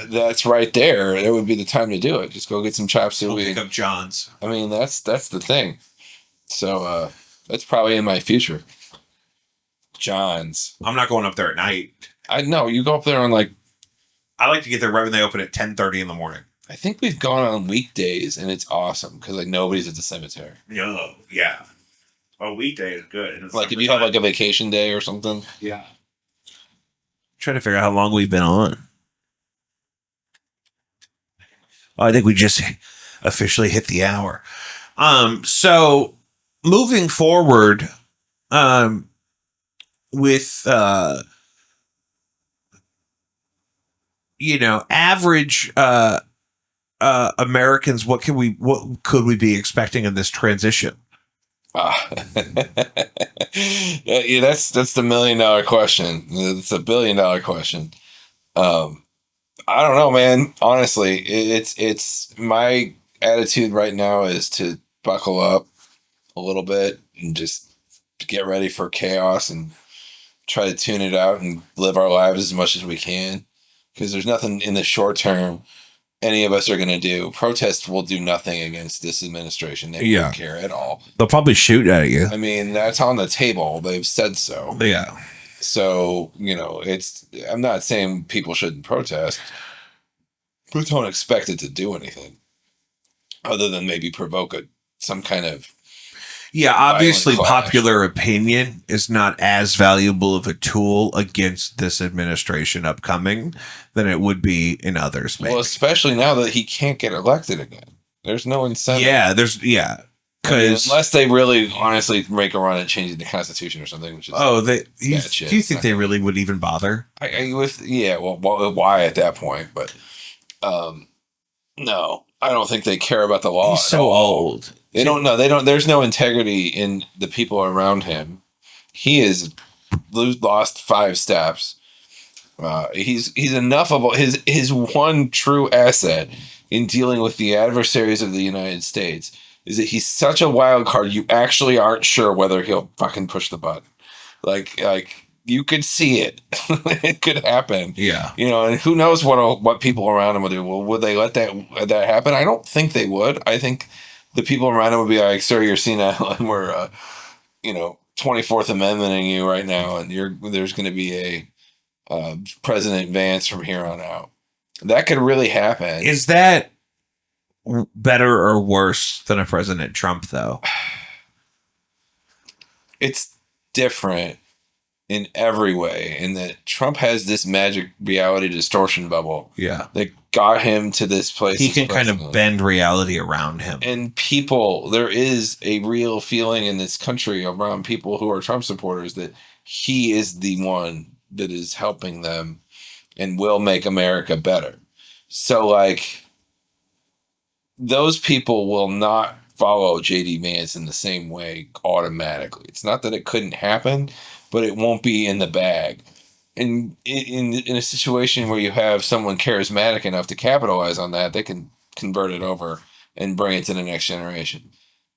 That's right there. It would be the time to do it. Just go get some chop suey. We'll pick up John's. I mean, that's the thing. So that's probably in my future. John's. I'm not going up there at night. I know. You go up there on like... I like to get there right when they open at 10:30 in the morning. I think we've gone on weekdays, and it's awesome because like nobody's at the cemetery. No, yeah. A weekday is good. Like if you have like a vacation day or something. Yeah. Trying to figure out how long we've been on. I think we just officially hit the hour. So moving forward, with average Americans, what could we be expecting in this transition? Yeah, that's the $1 million question. It's a $1 billion question. I don't know, man. Honestly, it's my attitude right now is to buckle up a little bit and just get ready for chaos and try to tune it out and live our lives as much as we can. Because there's nothing in the short term any of us are going to do. Protests will do nothing against this administration. They don't care at all. They'll probably shoot at you. I mean, that's on the table. They've said so. Yeah. So, I'm not saying people shouldn't protest, but don't expect it to do anything other than maybe provoke some kind of. Yeah, obviously popular opinion is not as valuable of a tool against this administration upcoming than it would be in others. Maybe. Well, especially now that he can't get elected again. There's no incentive. Yeah, because unless they really honestly make a run at changing the Constitution or something. Which is do you think they really would even bother? Why at that point? But no, I don't think they care about the law. He's so old. They don't know. They don't. There's no integrity in the people around him. He has lost 5 steps. He's enough of his one true asset in dealing with the adversaries of the United States is that he's such a wild card. You actually aren't sure whether he'll fucking push the button. Like you could see it. It could happen. Yeah. And who knows what people around him will do. Well, would they let that happen? I don't think they would. I think the people around him would be like, sir, you're senile and we're, 24th Amendmenting you right now. And there's going to be a President Vance from here on out. That could really happen. Is that better or worse than a President Trump, though? It's different in every way, in that Trump has this magic reality distortion bubble. Yeah. That got him to this place. He can kind of bend reality around him. And there is a real feeling in this country around people who are Trump supporters that he is the one that is helping them and will make America better. So, those people will not follow J.D. Vance in the same way automatically. It's not that it couldn't happen, but it won't be in the bag. And in a situation where you have someone charismatic enough to capitalize on that, they can convert it over and bring it to the next generation.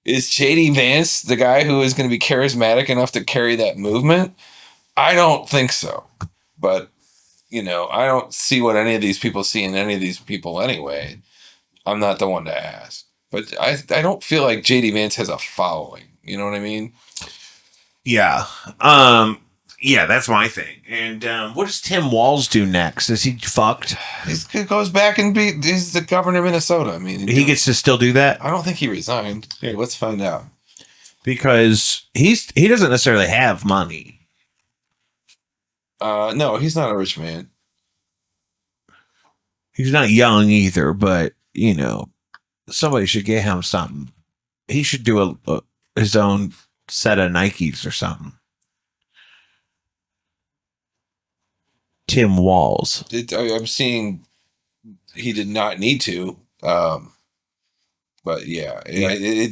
Is J.D. Vance the guy who is going to be charismatic enough to carry that movement? I don't think so. But, I don't see what any of these people see in any of these people anyway. I'm not the one to ask. But I don't feel like J.D. Vance has a following. You know what I mean? Yeah. Yeah, that's my thing. And what does Tim Walz do next? Is he fucked? He goes back and he's the governor of Minnesota. I mean, he gets to still do that? I don't think he resigned. Here, let's find out. Because he doesn't necessarily have money. No, he's not a rich man. He's not young either, but, somebody should get him something. He should do his own set of Nikes or something. Tim Walz. I'm seeing he did not need to. But yeah,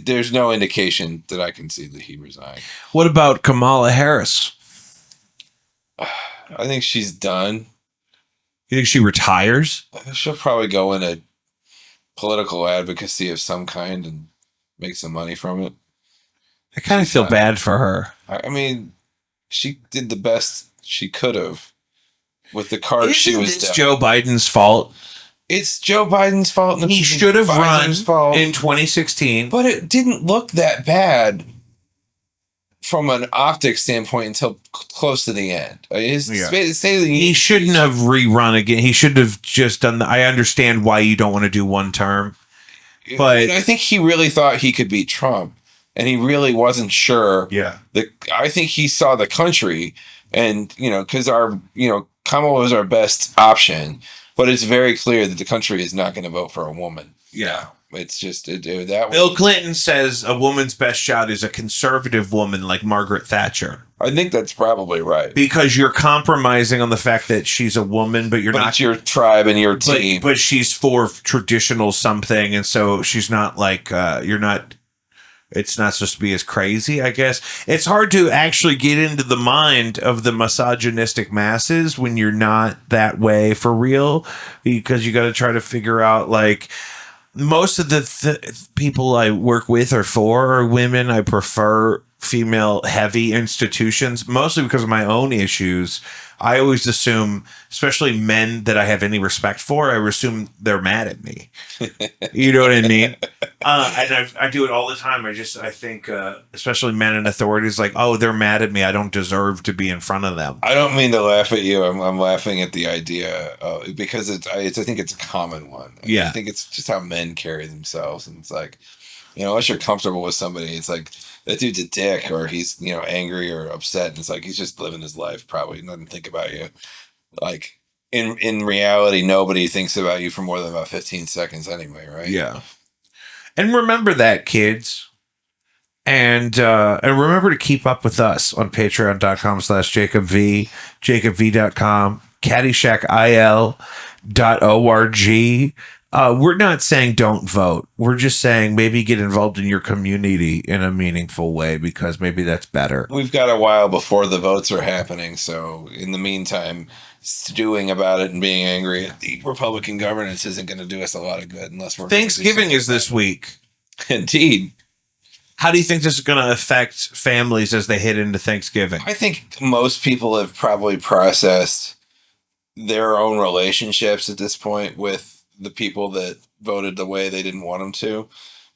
there's no indication that I can see that he resigned. What about Kamala Harris? I think she's done. You think she retires? She'll probably go into political advocacy of some kind and make some money from it. I kind of feel bad for her. I mean, she did the best she could have with the cards she was dealt. It's Joe Biden's fault. It's Joe Biden's fault. He should have run in 2016. But it didn't look that bad from an optic standpoint until close to the end. He shouldn't have rerun again. He should have just done I understand why you don't want to do one term. But I think he really thought he could beat Trump. And he really wasn't sure. Yeah. I think he saw the country and, because Kamala was our best option. But it's very clear that the country is not going to vote for a woman. Yeah. It's just that. Bill Clinton says a woman's best shot is a conservative woman like Margaret Thatcher. I think that's probably right. Because you're compromising on the fact that she's a woman, but not. It's your tribe and your team. But she's for traditional something. And so she's not like, you're not It's not supposed to be as crazy, I guess. It's hard to actually get into the mind of the misogynistic masses when you're not that way for real, because you got to try to figure out, like, most of the people I work with or for are women. I prefer female heavy institutions, mostly because of my own issues. I always assume, especially men that I have any respect for, I assume they're mad at me. You know what I mean? And I do it all the time. I think, especially men in authority, is like, oh, they're mad at me. I don't deserve to be in front of them. I don't mean to laugh at you. I'm laughing at the idea because I think it's a common one. Yeah. I think it's just how men carry themselves. And it's like, unless you're comfortable with somebody, it's like, that dude's a dick, or he's, angry or upset. And it's like, he's just living his life, probably doesn't think about you. Like, in reality, nobody thinks about you for more than about 15 seconds anyway, right? Yeah. And remember that, kids. And remember to keep up with us on patreon.com/JacobV, jacobv.com, caddyshackil.org. We're not saying don't vote. We're just saying maybe get involved in your community in a meaningful way, because maybe that's better. We've got a while before the votes are happening. So in the meantime, stewing about it and being angry at the Republican governance isn't going to do us a lot of good unless we're... Thanksgiving is this week. Indeed. How do you think this is going to affect families as they hit into Thanksgiving? I think most people have probably processed their own relationships at this point with the people that voted the way they didn't want them to.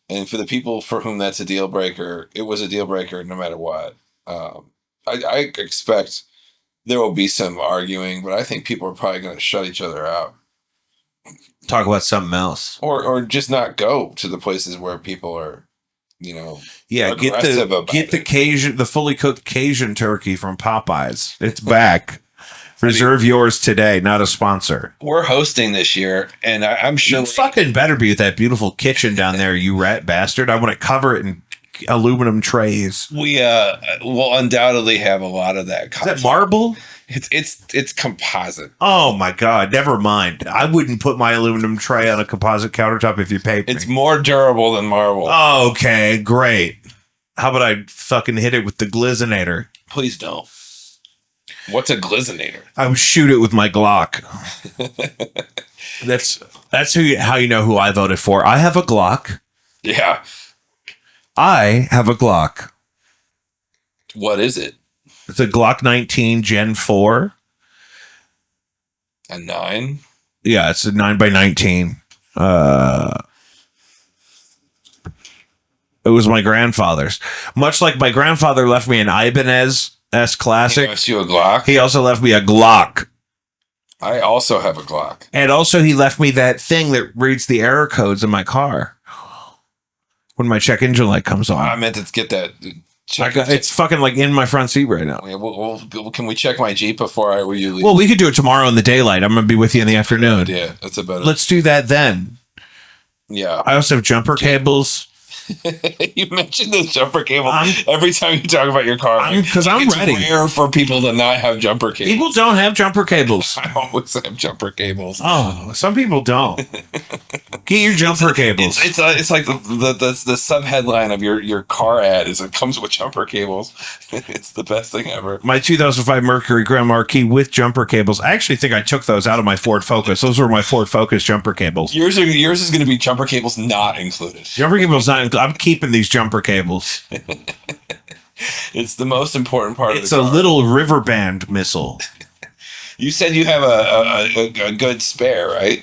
And for the people for whom that's a deal breaker, it was a deal breaker no matter what. I expect there will be some arguing, but I think people are probably going to shut each other out. Talk about something else. Or just not go to the places where people are, yeah, get the fully cooked Cajun turkey from Popeyes. It's back. Reserve yours today, not a sponsor. We're hosting this year, and I'm sure... You fucking better be with that beautiful kitchen down there, you rat bastard. I want to cover it in aluminum trays. We will undoubtedly have a lot of that content. Is that marble? It's composite. Oh my God, never mind. I wouldn't put my aluminum tray on a composite countertop if you paid me. It's more durable than marble. Okay, great. How about I fucking hit it with the glizinator? Please don't. What's a glizinator? I would shoot it with my Glock. That's how you know who I voted for. I have a Glock. Yeah. I have a Glock. What is it? It's a Glock 19 Gen 4. A 9? Yeah, it's a 9x19. It was my grandfather's. Much like my grandfather left me an Ibanez S Classic. He left you a Glock? He also left me a Glock. I also have a Glock. And also he left me that thing that reads the error codes in my car when my check engine light comes on. I meant to get that. It's fucking like in my front seat right now. Yeah, well, can we check my Jeep before you leave? Well, we could do it tomorrow in the daylight. I'm going to be with you in the afternoon. Yeah, that's about it. Let's do that then. Yeah. I also have jumper cables. You mentioned those jumper cables every time you talk about your car. Because I'm ready. It's rare for people to not have jumper cables. People don't have jumper cables. I always have jumper cables. Oh, some people don't. Get your jumper cables. It's like the sub headline of your car ad is it comes with jumper cables. It's the best thing ever. My 2005 Mercury Grand Marquis with jumper cables. I actually think I took those out of my Ford Focus. Those were my Ford Focus jumper cables. Yours is going to be jumper cables not included. Jumper cables not included. I'm keeping these jumper cables. It's the most important part of the It's car. a little river band missile. You said you have a good spare, right?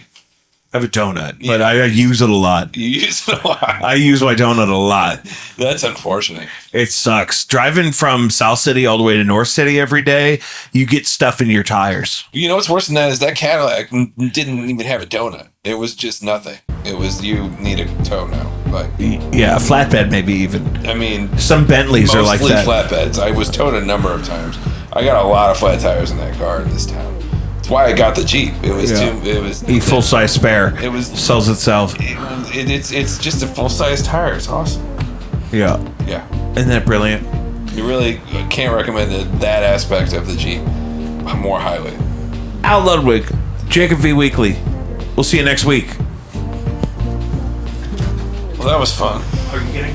I have a donut, but I use it a lot. You use it a lot. I use my donut a lot. That's unfortunate. It sucks. Driving from South City all the way to North City every day, you get stuff in your tires. You know what's worse than that is that Cadillac didn't even have a donut. It was just nothing. It was you need a tow now. Like, yeah, a flatbed maybe even. I mean, some Bentleys are like that. Mostly flatbeds. I was towed a number of times. I got a lot of flat tires in that car in this town. That's why I got the Jeep. It was full size spare. It was sells itself. It's just a full size tire. It's awesome. Yeah. Isn't that brilliant? You really can't recommend that aspect of the Jeep more highly. Al Ludwig, Jacob V Weekly. We'll see you next week. Well, that was fun. Are you kidding?